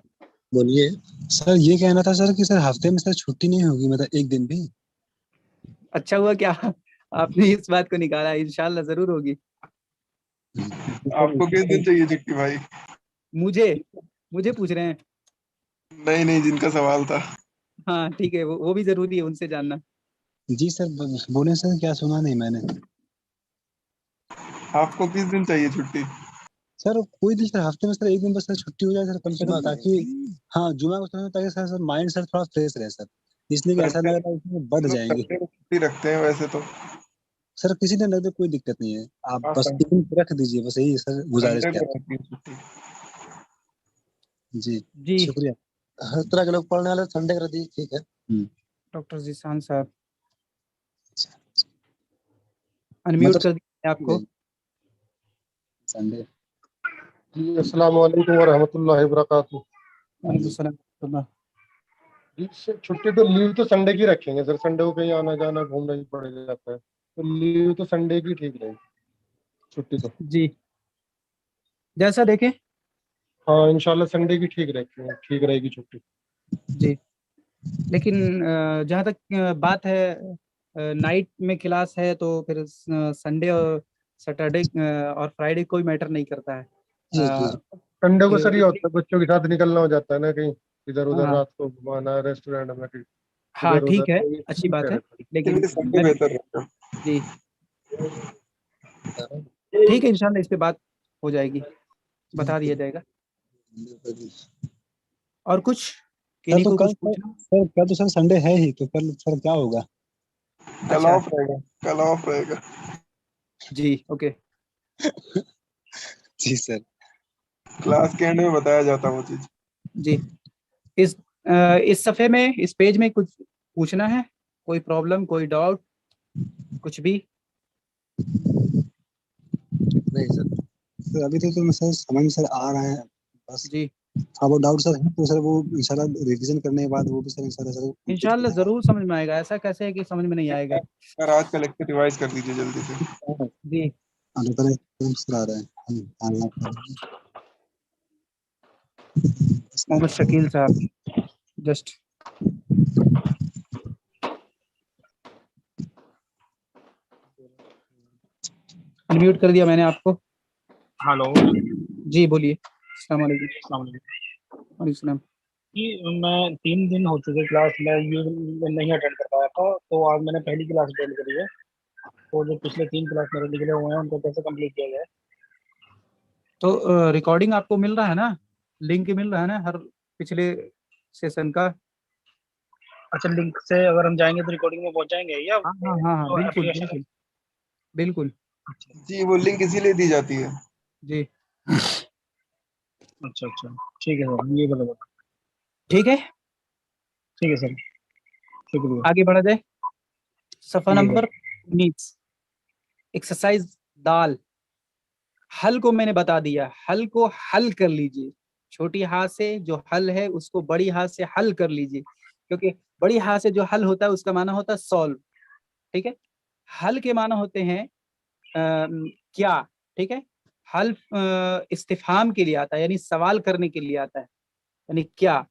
بولیے۔ سر یہ کہنا تھا سر کہ سر ہفتے میں سر چھٹی نہیں ہوگی، مطلب ایک دن بھی؟ اچھا ہوا کیا آپ نے اس بات کو نکالا. انشاءاللہ ضرور ہوگی. آپ کو کس دن چاہیے چھٹی بھائی؟ مجھے پوچھ رہے ہیں؟ نہیں جن کا سوال تھا. ہاں ٹھیک ہے، وہ بھی ضروری ہے ان سے جاننا. جی سر بولیں سر، کیا سنا نہیں میں نے. آپ کو کس دن چاہیے چھٹی؟ سر کوئی دن سر ہفتے میں سر ایک دن بس سر چھٹی ہو جائے سر کم سے کم، تاکہ ہاں جمعہ کو سمجھ، تاکہ سر مائنڈ سر تھوڑا فریش رہے سر. اس لیے کہ ایسا لگ رہا ہے اس میں بڑھ جائیں گے. سنڈے کو چھٹی رکھتے ہیں ویسے تو. سر کسی دن رکھ دے کوئی دقت نہیں ہے، آپ ہاں بس ایک دن رکھ دیجیے، بس یہی سر گزارش سنڈے کیا. کو رکھتی ہے چھٹی. جی جی شکریہ. ہر طرح کے لوگ پڑھنے والے سنڈے کر دیجیے، ٹھیک ہے۔ ڈاکٹر ذیشان صاحب انمیوٹ مطلب کر دیا آپ کو. سنڈے. جی السلام علیکم ورحمۃ اللہ وبرکاتہ. وعلیکم السلام ورحمۃ اللہ. جی چھٹی تو لیو تو سنڈے کی رکھیں گے سر، سنڈے کو کہیں آنا جانا گھومنا ہی پڑ جاتا ہے، تو لیو تو سنڈے کی ٹھیک رہے گی چھٹی تو. جی جیسا دیکھیں. ہاں انشاءاللہ سنڈے کی ٹھیک رہے گی چھٹی. جی لیکن جہاں تک بات ہے نائٹ میں کلاس ہے تو پھر سنڈے اور سیٹرڈے اور فرائیڈے کوئی میٹر نہیں کرتا ہے. جی جی سنڈے کو سر یہ ہوتا ہے بچوں کے ساتھ نکلنا ہو جاتا ہے نا، کہیں ادھر ادھر ہاں رات کو گھمانا ریسٹورینٹ میں، کہیں ہاں ادھر ادھر، ٹھیک ہے، تو یہ اچھی ٹھیک بات ہے، رہتا لیکن سنڈے میں بہتر رہتا ہے. جی ٹھیک ہے، انشاءاللہ اس پہ بات ہو جائے گی، بتا دیا جائے گا. اور کچھ سر کنہیں تو کو کل کچھ پوچھنا؟ سر کل تو سر سنڈے ہے ہی، تو کل سر کیا ہوگا؟ کل اچھا آف رہے گا، کل آف رہے گا. جی اوکے. جی سر. کلاس کے اینڈ میں بتایا جاتا ہے وہ چیز. جی اس صفحے میں، اس پیج میں کچھ پوچھنا ہے؟ کوئی پرابلم، کوئی ڈاؤٹ، کچھ بھی؟ نہیں سر۔ سر ابھی تو سر سمجھ سر آ رہا ہے بس. جی ہاں وہ ڈاؤٹ سر ہے تو سر وہ انشاءاللہ ریویژن کرنے کے بعد وہ بھی سر انشاءاللہ سر کمپلیٹ انشاءاللہ کیا ضرور سمجھ میں آئے گا. ایسا کیسے ہے کہ سمجھ میں نہیں آئے گا؟ سر آج کا لیکچر ریوائز کر دیجیے جلدی سے. جی سر آ رہا ہے. محمد شکیل صاحب جسٹ انمیوٹ کر دیا میں نے آپ کو. ہلو جی بولیے. السلام علیکم۔ السلام علیکم وعلیکم السلام۔ جی میں 3 دن ہو چکے کلاس میں یہ نہیں اٹینڈ کر پایا تھا، تو آج میں نے پہلی کلاس اٹینڈ کری ہے، تو جو پچھلے 3 کلاس میرے نکلے ہوئے ہیں ان کو کیسے کمپلیٹ کیا جائے؟ تو ریکارڈنگ آپ کو مل رہا ہے نا، لنک مل رہا ہے نا ہر پچھلے سیشن کا؟ اچھا لنک سے اگر ہم جائیں گے تو ریکارڈنگ میں پہنچ جائیں گے یا ہاں ہاں ہاں ہاں، بالکل application- بالکل بالکل جی وہ لنک اسی لیے دی جاتی ہے۔ جی اچھا ٹھیک ہے سر، یہ بتا ٹھیک ہے، ٹھیک ہے سر، شکریہ۔ آگے بڑھا جائے۔ صفحہ ٹھیک ہے نمبر 19 ایکسرسائز دال۔ حل کو میں نے بتا دیا، حل کو حل کر لیجئے، چھوٹی ہاتھ سے جو حل ہے اس کو بڑی ہاتھ سے حل کر لیجئے، کیونکہ بڑی ہاتھ سے جو حل ہوتا ہے اس کا معنی ہوتا ہے سولو، ٹھیک ہے؟ حل کے معنی ہوتے ہیں کیا، ٹھیک ہے؟ حل استفہام کے لیے آتا ہے، یعنی سوال کرنے کے لیے آتا ہے، یعنی کیا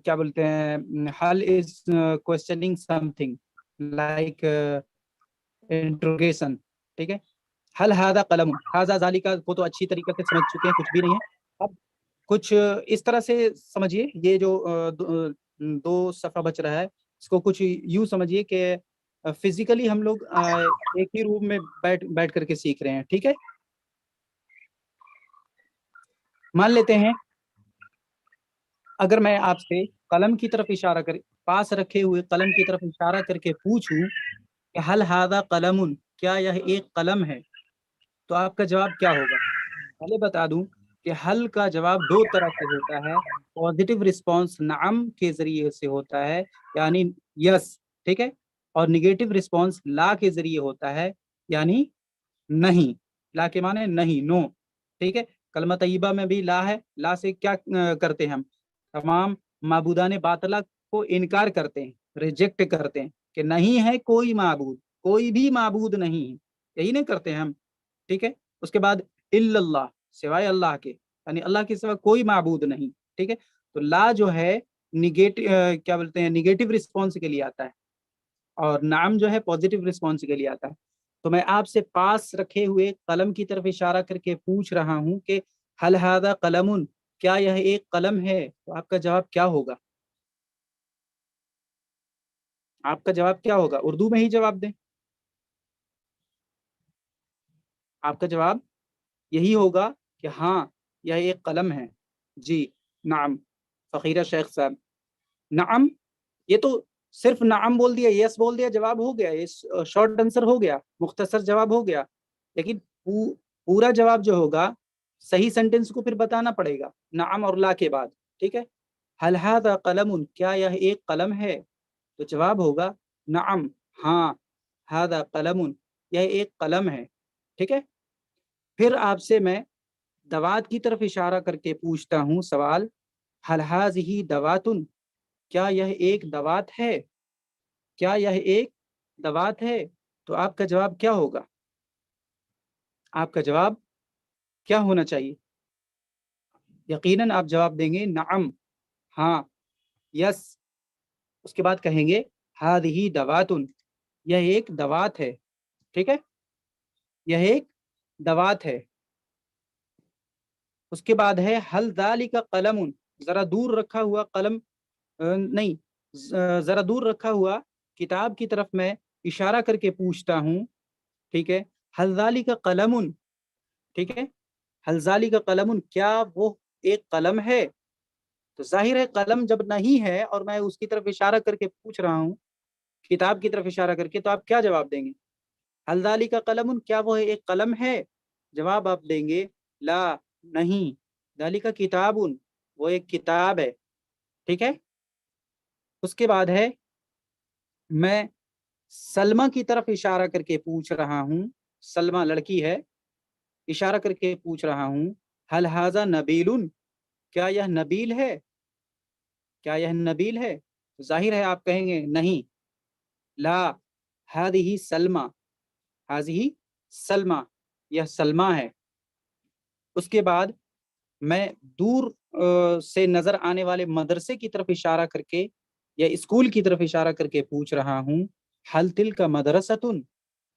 کیا بولتے ہیں، حل از کوشچننگ سم تھنگ لائک انٹروگیشن، ٹھیک ہے؟ حل ہذا قلم، ہذا ذالکا کو تو اچھی طریقے سے سمجھ چکے ہیں، کچھ بھی نہیں ہے۔ اب کچھ اس طرح سے سمجھیے، یہ جو 2 صفحہ بچ رہا ہے اس کو کچھ یوں سمجھیے کہ فزیکلی ہم لوگ ایک ہی روم میں بیٹھ کر کے سیکھ رہے ہیں، ٹھیک ہے؟ مان لیتے ہیں اگر میں آپ سے قلم کی طرف اشارہ کر، پاس رکھے ہوئے قلم کی طرف اشارہ کر کے پوچھوں کہ حل ھذا قلم، کیا یہ ایک قلم ہے، تو آپ کا جواب کیا ہوگا؟ پہلے بتا دوں کہ حل کا جواب 2 طرح سے ہوتا ہے، پازیٹیو رسپانس نعم کے ذریعے سے ہوتا ہے، یعنی یس، ٹھیک ہے؟ اور نیگیٹو رسپانس لا کے ذریعے ہوتا ہے، یعنی نہیں، لا کے معنی نہیں، نو، ٹھیک ہے؟ کلمہ طیبہ میں بھی لا ہے، لا سے کیا کرتے ہیں ہم؟ تمام معبودان باطلہ کو انکار کرتے ہیں، ریجیکٹ کرتے ہیں کہ نہیں ہے کوئی معبود، کوئی بھی معبود نہیں ہے، یہی نہیں کرتے ہیں ہم، ٹھیک ہے؟ اس کے بعد الا اللہ، سوائے اللہ کے، یعنی اللہ کے سوا کوئی معبود نہیں، ٹھیک ہے؟ تو لا جو ہے کیا بولتے ہیں، نیگیٹو رسپانس کے لیے آتا ہے، اور نعم جو ہے پازیٹیو رسپانس کے لیے آتا ہے۔ تو میں آپ سے پاس رکھے ہوئے قلم کی طرف اشارہ کر کے پوچھ رہا ہوں کہ حل ھذا قلم، کیا یہ ایک قلم ہے، تو آپ کا جواب کیا ہوگا؟ آپ کا جواب کیا ہوگا؟ اردو میں ہی جواب دیں، آپ کا جواب یہی ہوگا کہ ہاں یہ ایک قلم ہے، جی نعم۔ فقیرہ شیخ صاحب، نعم، یہ تو صرف نعم بول دیا، یس بول دیا، جواب ہو گیا، یہ شارٹ آنسر ہو گیا، مختصر جواب ہو گیا، لیکن پورا جواب جو ہوگا صحیح سینٹنس کو پھر بتانا پڑے گا نعم اور لا کے بعد، ٹھیک ہے؟ حل ھذا قلم، کیا یہ ایک قلم ہے، تو جواب ہوگا نعم، ہاں، ھذا قلم، یہ ایک قلم ہے، ٹھیک ہے؟ پھر آپ سے میں دوات کی طرف اشارہ کر کے پوچھتا ہوں سوال، حل ھذہ دوات، کیا یہ ایک دوات ہے، کیا یہ ایک دوات ہے، تو آپ کا جواب کیا ہوگا؟ آپ کا جواب کیا ہونا چاہیے؟ یقیناً آپ جواب دیں گے نعم، ہاں، یس، اس کے بعد کہیں گے ھذہ دوات، یہ ایک دوات ہے، ٹھیک ہے؟ یہ ایک دوات ہے۔ اس کے بعد ہے حل ذالک قلم، ذرا دور رکھا ہوا قلم نہیں، ذرا دور رکھا ہوا کتاب کی طرف میں اشارہ کر کے پوچھتا ہوں، ٹھیک ہے؟ حل ذالک قلم، ٹھیک ہے؟ حل ذالک قلم، کیا وہ ایک قلم ہے، تو ظاہر ہے قلم جب نہیں ہے اور میں اس کی طرف اشارہ کر کے پوچھ رہا ہوں، کتاب کی طرف اشارہ کر کے، تو آپ کیا جواب دیں گے؟ حل ذالک قلم، کیا وہ ایک قلم ہے، جواب آپ دیں گے لا، نہیں، ذالک کتاب، وہ ایک کتاب ہے، ٹھیک ہے؟ اس کے بعد ہے میں سلمہ کی طرف اشارہ کر کے پوچھ رہا ہوں، سلمہ لڑکی ہے، اشارہ کر کے پوچھ رہا ہوں حل ھذا نبیل، کیا یہ نبیل ہے، کیا یہ نبیل ہے، ظاہر ہے آپ کہیں گے نہیں، لا، ھذہ سلمہ، ھذہ سلمہ، یہ سلمہ ہے۔ اس کے بعد میں دور سے نظر آنے والے مدرسے کی طرف اشارہ کر کے یا اسکول کی طرف اشارہ کر کے پوچھ رہا ہوں حل تلک مدرسۃ،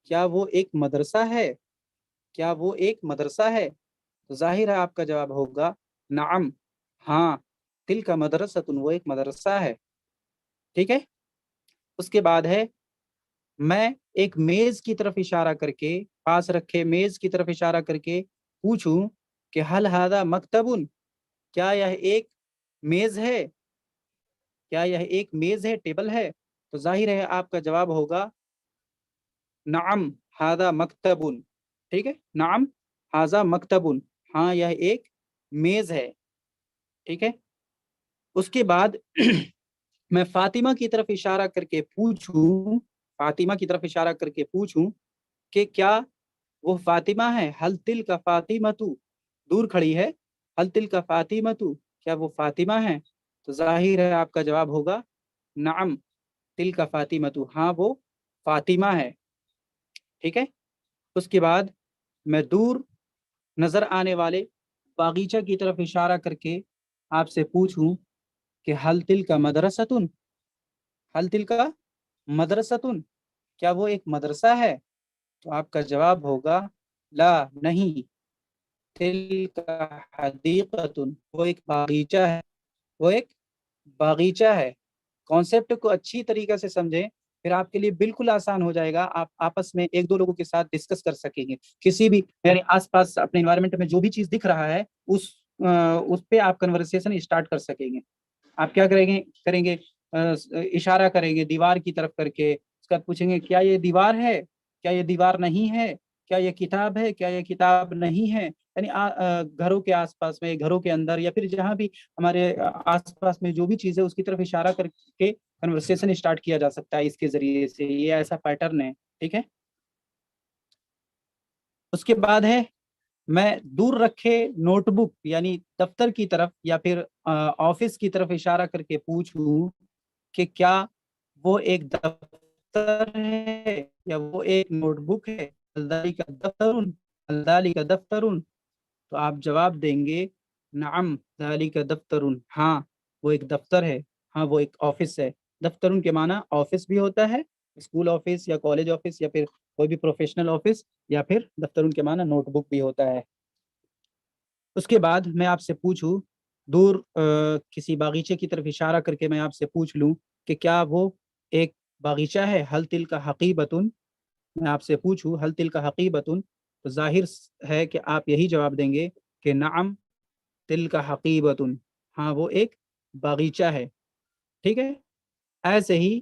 کیا وہ ایک مدرسہ ہے، کیا وہ ایک مدرسہ ہے، تو ظاہر ہے آپ کا جواب ہوگا نعم، ہاں، تل کا مدرسۃ، وہ ایک مدرسہ ہے. ٹھیک ہے. اس کے بعد ہے میں ایک میز کی طرف اشارہ کر کے، پاس رکھے میز کی طرف اشارہ کر کے پوچھوں کہ حل ھذا مکتب، کیا یہ ایک میز ہے، کیا یہ ایک میز ہے، ٹیبل ہے. تو ظاہر ہے آپ کا جواب ہوگا نعم ھذا مکتب. ٹھیک ہے، نعم ھذا مکتب، ہاں یہ ایک میز ہے. ٹھیک ہے. اس کے بعد میں فاطمہ کی طرف اشارہ کر کے پوچھوں، فاطمہ کی طرف اشارہ کر کے پوچھوں کہ کیا وہ فاطمہ ہے. حل تل کا فاطمہ تو، دور کھڑی ہے، حل تل کا فاطمہ تو، کیا وہ فاطمہ ہے. تو ظاہر ہے آپ کا جواب ہوگا نعم تل کا فاطمہ تو، ہاں وہ فاطمہ ہے. ٹھیک ہے. اس کے بعد میں دور نظر آنے والے باغیچہ کی طرف اشارہ کر کے آپ سے پوچھوں کہ حل تل کا مدرستن، حل تل کا مدرستن، کیا وہ ایک مدرسہ ہے. تو آپ کا جواب ہوگا لا، نہیں، تل کا حدیقتن، وہ ایک باغیچہ ہے، وہ ایک باغیچہ ہے. کانسیپٹ کو اچھی طریقے سے سمجھیں، پھر آپ کے لیے بالکل آسان ہو جائے گا. آپ آپس میں ایک دو لوگوں کے ساتھ ڈسکس کر سکیں گے. کسی بھی یعنی آس پاس اپنے انوائرمنٹ میں جو بھی چیز دکھ رہا ہے اس پہ آپ کنورسیشن اسٹارٹ کر سکیں گے. آپ کیا کریں گے اشارہ کریں گے دیوار کی طرف کر کے. اس کا پوچھیں گے کیا یہ دیوار ہے، کیا یہ دیوار نہیں ہے، کیا یہ کتاب ہے، کیا یہ کتاب نہیں ہے. یعنی گھروں کے آس پاس میں، گھروں کے اندر، یا پھر جہاں بھی ہمارے آس پاس میں جو بھی چیز ہے اس کی طرف اشارہ کر کے کنورسیشن اسٹارٹ کیا جا سکتا ہے اس کے ذریعے سے. یہ ایسا پیٹرن ہے. ٹھیک ہے. اس کے بعد ہے میں دور رکھے نوٹ بک یعنی دفتر کی طرف یا پھر آفس کی طرف اشارہ کر کے پوچھوں کہ کیا وہ ایک دفتر ہے یا وہ ایک نوٹ بک ہے. ذالک دفترن، ذالک دفترن. تو آپ جواب دیں گے نعم ذالک دفترن، ہاں وہ ایک دفتر ہے، ہاں وہ ایک آفس ہے. دفترن کے معنی آفس بھی ہوتا ہے، اسکول آفس یا کالج آفس یا پھر کوئی بھی پروفیشنل آفس، یا پھر دفترن کے معنی نوٹ بک بھی ہوتا ہے. اس کے بعد میں آپ سے پوچھوں دور کسی باغیچے کی طرف اشارہ کر کے میں آپ سے پوچھ لوں کہ کیا وہ ایک باغیچہ ہے. حل تل کا حقیبتن، میں آپ سے پوچھوں حل تل کا حقیبتن، تو ظاہر ہے کہ آپ یہی جواب دیں گے کہ نعم تل کا حقیبتن، ہاں وہ ایک باغیچہ ہے. ٹھیک ہے. ایسے ہی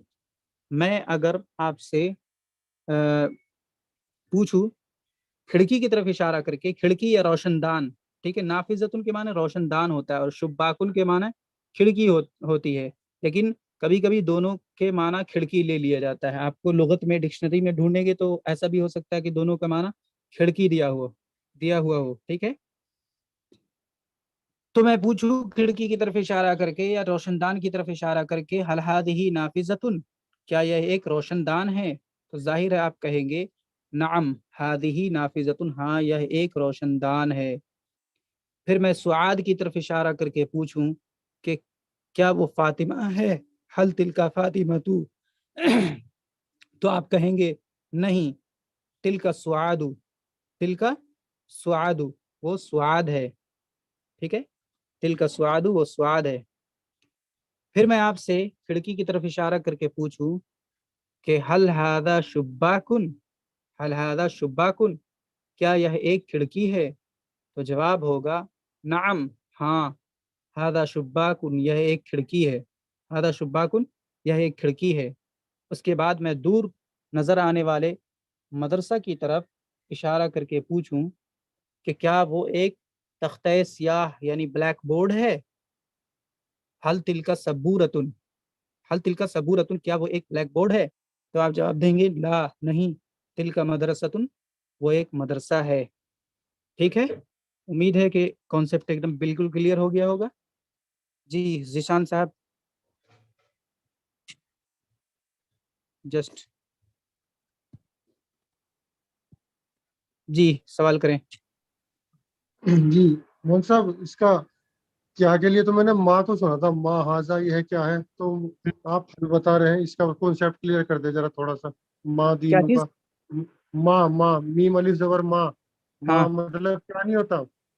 میں اگر آپ سے پوچھوں کھڑکی کی طرف اشارہ کر کے، کھڑکی یا روشن دان. ٹھیک ہے. نافذتن کے معنی روشن دان ہوتا ہے اور شباکن کے معنی کھڑکی ہوتی ہے، لیکن کبھی کبھی دونوں کے معنی کھڑکی لے لیا جاتا ہے. آپ کو لغت میں ڈکشنری میں ڈھونڈیں گے تو ایسا بھی ہو سکتا ہے کہ دونوں کا معنی کھڑکی دیا ہوا ہو. ٹھیک ہے. تو میں پوچھوں کھڑکی کی طرف اشارہ کر کے یا روشن دان کی طرف اشارہ کر کے حل ھذہ نافذتن، کیا یہ ایک روشن دان ہے. تو ظاہر ہے آپ کہیں گے نعم ھذہ نافذتن، ہاں یہ ایک روشن دان ہے. پھر میں سعاد کی طرف اشارہ کر کے پوچھوں کہ کیا وہ فاطمہ ہے. حل تلک فاطمہ تو آپ کہیں گے نہیں، تلک سعاد، تلک سعاد، وہ سعاد ہے. ٹھیک ہے. تلک سعاد، وہ سعاد ہے. پھر میں آپ سے کھڑکی کی طرف اشارہ کر کے پوچھوں کہ حل ھذا شباکن، حل ھذا شباکن، کیا یہ ایک کھڑکی ہے. تو جواب ہوگا نعم، ہاں ھذا شباکن، یہ ایک کھڑکی ہے. ھذا شباکن، یہ ایک کھڑکی ہے. اس کے بعد میں دور نظر آنے والے مدرسہ کی طرف اشارہ کر کے پوچھوں کہ کیا وہ ایک تختہ سیاہ یعنی بلیک بورڈ ہے. حل تلک سبورتن، حل تلک سبورتن، کیا وہ ایک بلیک بورڈ ہے. تو آپ جواب دیں گے لا، نہیں، تلک مدرستن، وہ ایک مدرسہ ہے. ٹھیک ہے. امید ہے کہ کانسیپٹ ایک دم بالکل کلیئر ہو گیا ہوگا. جی ذیشان صاحب جسٹ جی سوال کریں. جی مون صاحب، اس کا کیا کے لیے تو میں نے ماں تو سنا تھا، ماں ہاضا یہ ہے کیا ہے، تو آپ بتا رہے ہیں اس کا کانسیپٹ کلیئر کر دیں ذرا تھوڑا سا. ماں کیا دینوں چیز؟ کا ماں، میم الف زبر ماں، ہاں ماں مطلب کیا نہیں ہوتا،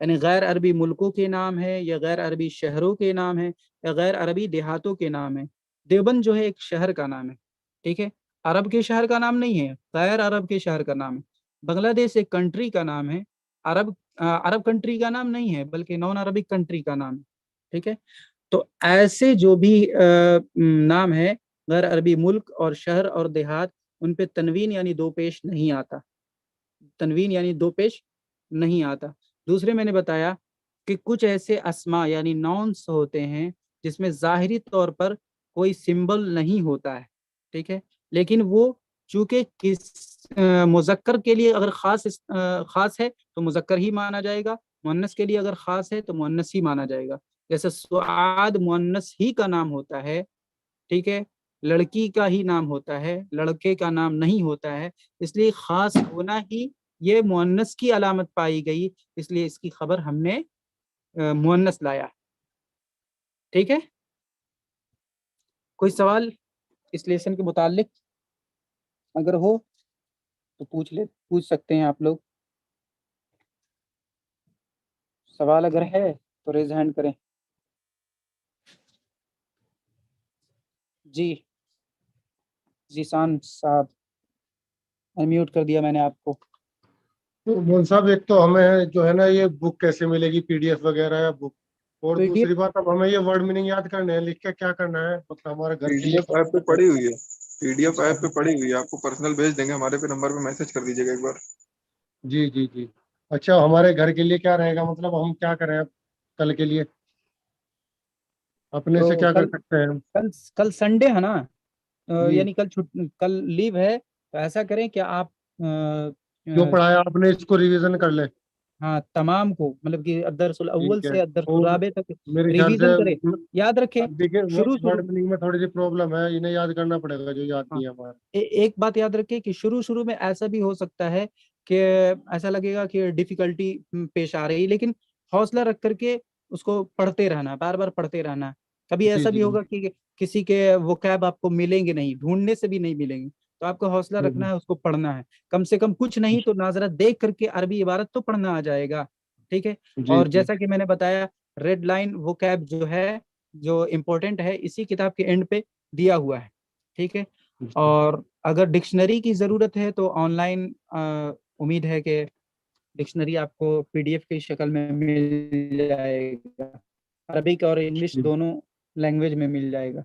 یعنی غیر عربی ملکوں کے نام ہے یا غیر عربی شہروں کے نام ہے یا غیر عربی دیہاتوں کے نام ہے. دیوبند جو ہے ایک شہر کا نام ہے, ٹھیک ہے, عرب کے شہر کا نام نہیں ہے, غیر عرب کے شہر کا نام ہے. بنگلہ دیش ایک کنٹری کا نام ہے, عرب کنٹری کا نام نہیں ہے بلکہ نان عربک کنٹری کا نام ہے, ٹھیک ہے. تو ایسے جو بھی نام ہے غیر عربی ملک اور شہر اور دیہات, ان پہ تنوین یعنی دو پیش نہیں آتا, تنوین یعنی دو پیش نہیں آتا. دوسرے میں نے بتایا کہ کچھ ایسے اسماء یعنی ناؤنس ہوتے ہیں جس میں ظاہری طور پر کوئی سمبل نہیں ہوتا ہے, ٹھیک ہے, لیکن وہ چونکہ مذکر کے لیے اگر خاص ہے تو مذکر ہی مانا جائے گا, مؤنث کے لیے اگر خاص ہے تو مؤنث ہی مانا جائے گا. جیسے سعاد مؤنث ہی کا نام ہوتا ہے, ٹھیک ہے, لڑکی کا ہی نام ہوتا ہے, لڑکے کا نام نہیں ہوتا ہے, اس لیے خاص ہونا ہی یہ مؤنث کی علامت پائی گئی, اس لیے اس کی خبر ہم نے مؤنث لایا, ٹھیک ہے. کوئی سوال اس لیسن کے متعلق اگر ہو تو پوچھ سکتے ہیں آپ لوگ. سوال اگر ہے تو ریز ہینڈ کریں. جی ذیشان صاحب, میوٹ کر دیا میں نے آپ کو. تو مول صاحب ایک تو ہمیں جو ہے نا یہ بک کیسے ملے گی, پی ڈی ایف وغیرہ یا بک, اور PDF دوسری بات اب ہمیں یہ ورڈ میننگ یاد کرنے ہیں, لکھ کے کیا کرنا ہے, مطلب ہمارے گھر پی کے ڈی لیے ایف ایپ پہ پڑی ہوئی ہے, پی ڈی ایف ایپ پہ پڑی ہوئی ہے, آپ کو پرسنل بھیج دیں گے, ہمارے پہ نمبر پہ میسج کر دیجیے گا ایک بار. جی جی جی. اچھا ہمارے گھر کے لیے کیا رہے گا, مطلب ہم کیا کریں اب کل کے لیے, اپنے سے تو کیا کر سکتے ہیں ہم؟ کل سنڈے ہے نا, جی, یعنی کل لیو ہے, تو ایسا کریں کہ آپ جو پڑھایا آپ نے اس کو ریویژن کر لیں. ہاں تمام کو, مطلب کہ الدرس الاول ٹھیک ہے, سے الدرس اور الرابع تک میرے خیال ریویژن کریں. سے یاد رکھیں اب دیکھیں شروع ورڈ میننگ میں تھوڑی سی پرابلم ہے, انہیں یاد کرنا پڑے گا جو یاد ہاں, نہیں ہے ہمارا. ایک بات یاد رکھیں کہ شروع میں ایسا بھی ہو سکتا ہے کہ ایسا لگے گا کہ ڈیفیکلٹی پیش آ رہی, لیکن حوصلہ رکھ کر کے اس کو پڑھتے رہنا, بار بار پڑھتے رہنا. کبھی جی ایسا جی بھی ہوگا کہ کسی کے وکیب آپ کو ملیں گے نہیں, ڈھونڈنے سے بھی نہیں ملیں گے, تو آپ کو حوصلہ جی رکھنا ہے, اس کو پڑھنا ہے, کم سے کم کچھ نہیں تو ناظرہ دیکھ کر کے عربی عبارت تو پڑھنا آ جائے گا, ٹھیک ہے. جی اور جی جیسا کہ میں نے بتایا ریڈ لائن وکیب جو ہے جو امپورٹنٹ ہے اسی کتاب کے اینڈ پہ دیا ہوا ہے, ٹھیک ہے. اور اگر ڈکشنری کی ضرورت ہے تو آن لائن امید ہے کہ ڈکشنری آپ کو پی ڈی ایف کی شکل میں مل جائے گا, عربک اور انگلش دونوں لینگویج میں مل جائے گا,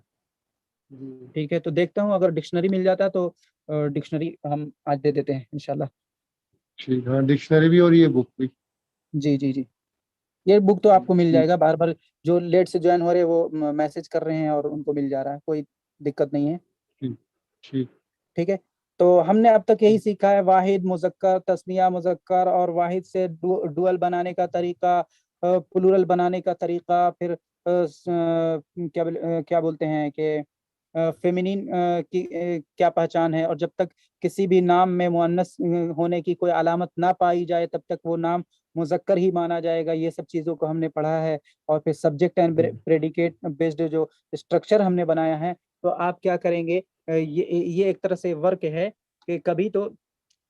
ٹھیک ہے. تو دیکھتا ہوں اگر ڈکشنری مل جاتا تو ڈکشنری ہم آج دے دیتے ہیں انشاءاللہ. ٹھیک, ہاں ڈکشنری بھی اور یہ بک بھی. جی جی جی, یہ بک تو آپ کو مل جائے گا, بار بار جو لیٹ سے جوائن ہو رہے ہیں وہ میسج کر رہے ہیں اور ان کو مل جا رہا ہے, کوئی دقت نہیں ہے, ٹھیک. ٹھیک ہے. تو ہم نے اب تک یہی سیکھا ہے, واحد مذکر, تثنیہ مذکر, اور واحد سے ڈوئل بنانے کا طریقہ, پلورل بنانے کا طریقہ, پھر کیا بولتے ہیں کہ فیمینین کی کیا پہچان ہے, اور جب تک کسی بھی نام میں مؤنث ہونے کی کوئی علامت نہ پائی جائے تب تک وہ نام مذکر ہی مانا جائے گا. یہ سب چیزوں کو ہم نے پڑھا ہے. اور پھر سبجیکٹ اینڈ پریڈیکیٹ بیسڈ جو اسٹرکچر ہم نے بنایا ہے, تو آپ کیا کریں گے, یہ ایک طرح سے ورک ہے کہ کبھی تو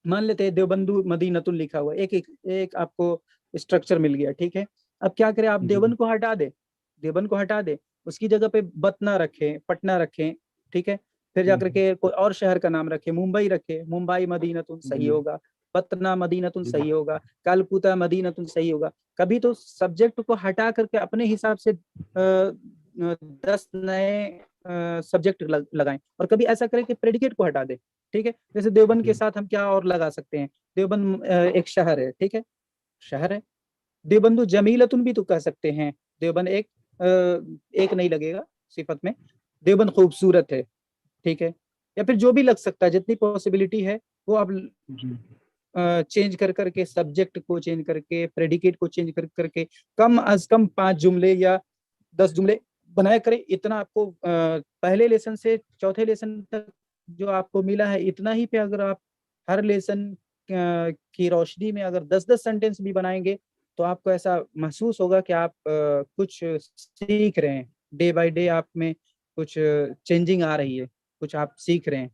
مان لیتے ہیں دیوبندو مدینۃ لکھا ہوا, ایک آپ کو اسٹرکچر مل گیا, ٹھیک ہے. اب کیا کریں, آپ دیوبند کو ہٹا دیں, اس کی جگہ پہ بتنا رکھیں, پٹنہ رکھیں, ٹھیک ہے. پھر جا کر کے کوئی اور شہر کا نام رکھیں, ممبئی رکھیں, ممبئی مدینۃ صحیح ہوگا, پتنہ مدینۃ صحیح ہوگا, کلکتہ مدینۃ صحیح ہوگا. کبھی تو سبجیکٹ کو ہٹا کر کے اپنے حساب سے 10 نئے سبجیکٹ لگائیں, اور کبھی ایسا کریں کہ پریڈیکیٹ کو ہٹا دیں, ٹھیک ہے. جیسے دیوبند کے ساتھ ہم کیا اور لگا سکتے ہیں, دیوبند ایک شہر ہے, ٹھیک ہے, شہر ہے. دیوبندو جمیلتن بھی تو کہہ سکتے ہیں, دیوبند ایک نہیں لگے گا صفت میں, دیوبند خوبصورت ہے, ٹھیک ہے. یا پھر جو بھی لگ سکتا ہے, جتنی پاسبلٹی ہے وہ اب چینج کر کے, سبجیکٹ کو چینج کر کے, پریڈیکیٹ کو چینج کر کے کم از کم 5 جملے یا 10 جملے بنایا کریں. اتنا آپ کو پہلے لیسن سے چوتھے لیسن تک جو آپ کو ملا ہے, اتنا ہی پہ اگر آپ ہر لیسن کی روشنی میں اگر 10 سینٹینس بھی بنائیں گے تو آپ کو ایسا محسوس ہوگا کہ آپ کچھ سیکھ رہے ہیں, ڈے بائی ڈے آپ میں کچھ چینجنگ آ رہی ہے, کچھ آپ سیکھ رہے ہیں.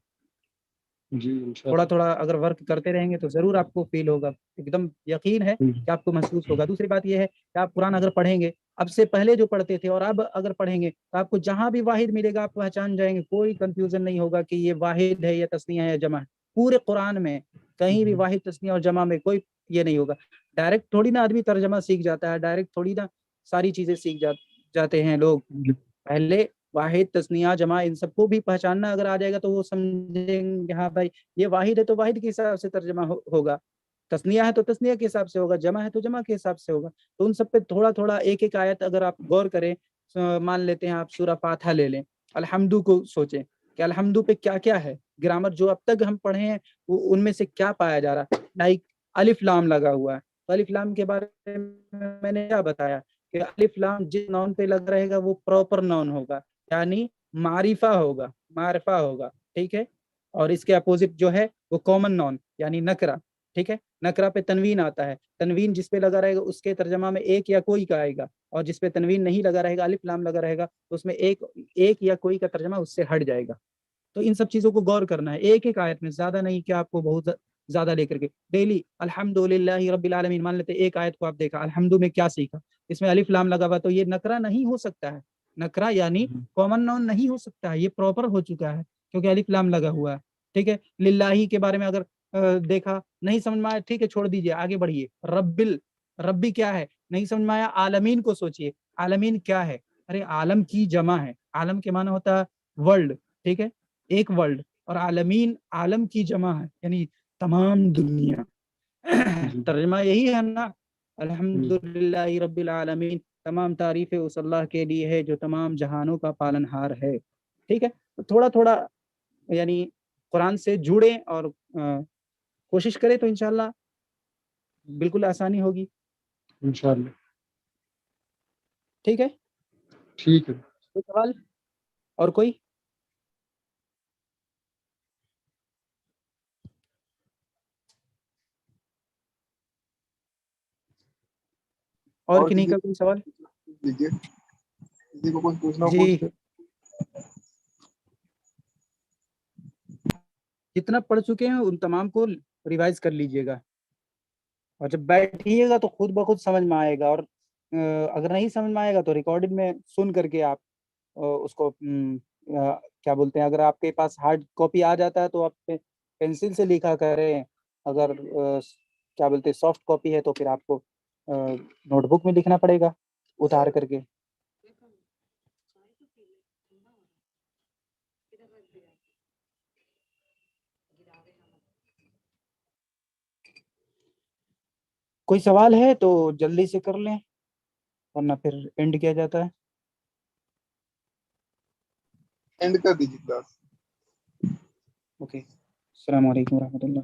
جی انشاء تھوڑا اللہ. تھوڑا اگر ورک کرتے رہیں گے تو ضرور آپ کو فیل ہوگا, ایک دم یقین ہے کہ آپ کو محسوس ہوگا. دوسری بات یہ ہے کہ آپ قرآن اگر پڑھیں گے, اب سے پہلے جو پڑھتے تھے اور اب اگر پڑھیں گے تو آپ کو جہاں بھی واحد ملے گا آپ پہچان جائیں گے, کوئی کنفیوژن نہیں ہوگا کہ یہ واحد ہے یا تثنیہ ہے یا جمع ہے. پورے قرآن میں کہیں بھی واحد تثنیہ اور جمع میں کوئی یہ نہیں ہوگا. ڈائریکٹ تھوڑی نا آدمی ترجمہ سیکھ جاتا ہے, ڈائریکٹ تھوڑی نا ساری چیزیں سیکھ جاتے ہیں لوگ. پہلے واحد تثنیہ جمع ان سب کو بھی پہچاننا اگر آ جائے گا تو وہ سمجھیں گے ہاں بھائی یہ واحد ہے تو واحد کے حساب سے ترجمہ ہوگا, تثنیہ ہے تو تثنیہ کے حساب سے ہوگا, جمع ہے تو جمع کے حساب سے ہوگا. تو ان سب پہ تھوڑا تھوڑا ایک ایک آیت اگر آپ غور کریں, مان لیتے ہیں آپ سورہ فاتحہ لے لیں, الحمدو کو سوچیں کہ الحمدو پہ کیا کیا ہے, گرامر جو اب تک ہم پڑھے ہیں ان میں سے کیا پایا جا رہا ہے. لائک الف لام لگا ہوا ہے, تو الف لام کے بارے میں نے کیا بتایا کہ الف لام جس نون پہ لگ رہے گا وہ پراپر نون ہوگا, یعنی معرفہ ہوگا, ٹھیک ہے. اور اس کے اپوزٹ جو ہے وہ کامن نون یعنی نکرہ, ٹھیک ہے. نکرہ پہ تنوین آتا ہے, تنوین جس پہ لگا رہے گا اس کے ترجمہ میں ایک یا کوئی کا آئے گا, اور جس پہ تنوین نہیں لگا رہے گا الف لام لگا رہے گا تو اس میں ایک یا کوئی کا ترجمہ اس سے ہٹ جائے گا. تو ان سب چیزوں کو غور کرنا ہے ایک ایک آیت میں, زیادہ نہیں کہ آپ کو بہت زیادہ لے کر کے ڈیلی الحمدللہ رب العالمین مان لیتے ایک آیت کو آپ دیکھا, الحمدو میں کیا سیکھا, اس میں الف لام لگا ہوا تو یہ نکرہ نہیں ہو سکتا ہے, نکرہ یعنی کامن نون نہیں ہو سکتا ہے, یہ پراپر ہو چکا ہے کیونکہ الف لام لگا ہوا ہے, ٹھیک ہے. للہ کے بارے میں اگر دیکھا نہیں سمجھ میں آیا, ٹھیک ہے چھوڑ دیجئے آگے بڑھیے. ربی کیا ہے نہیں سمجھ میں آیا, عالمین کو سوچئے, عالمین کیا ہے, ارے عالم کی جمع ہے, عالم کے معنی ہوتا ہے ورلڈ, ٹھیک ہے, ایک ورلڈ, اور عالمین عالم کی جمع ہے یعنی تمام دنیا. ترجمہ یہی ہے نا, الحمدللہ رب العالمین, تمام تعریفیں اس اللہ کے لیے ہے جو تمام جہانوں کا پالنہار ہے, ٹھیک ہے. تو تھوڑا تھوڑا یعنی قرآن سے جڑیں اور کوشش کریں تو انشاءاللہ بالکل آسانی ہوگی, انشاءاللہ. ٹھیک ہے. ٹھیک ہے. کوئی سوال اور کوئی؟ اور کنہیں کا کوئی سوال؟ دیجیے, کسی کو کچھ پوچھنا ہو جی پوچھ لیں. جتنا پڑھ چکے ہیں ان تمام کو ریوائز کر لیجئے گا, اور جب بیٹھیے گا تو خود بخود سمجھ میں آئے گا, اور اگر نہیں سمجھ میں آئے گا تو ریکارڈنگ میں سن کر کے آپ اس کو کیا بولتے ہیں, اگر آپ کے پاس ہارڈ کاپی آ جاتا ہے تو آپ پینسل سے لکھا کریں, اگر کیا بولتے ہیں سافٹ کاپی ہے تو پھر آپ کو نوٹ بک میں لکھنا پڑے گا اتار کر کے. کوئی سوال ہے تو جلدی سے کر لیں ورنہ پھر اینڈ کیا جاتا ہے. اینڈ کر دیجیے کلاس. اوکے, السلام علیکم ورحمۃ اللہ.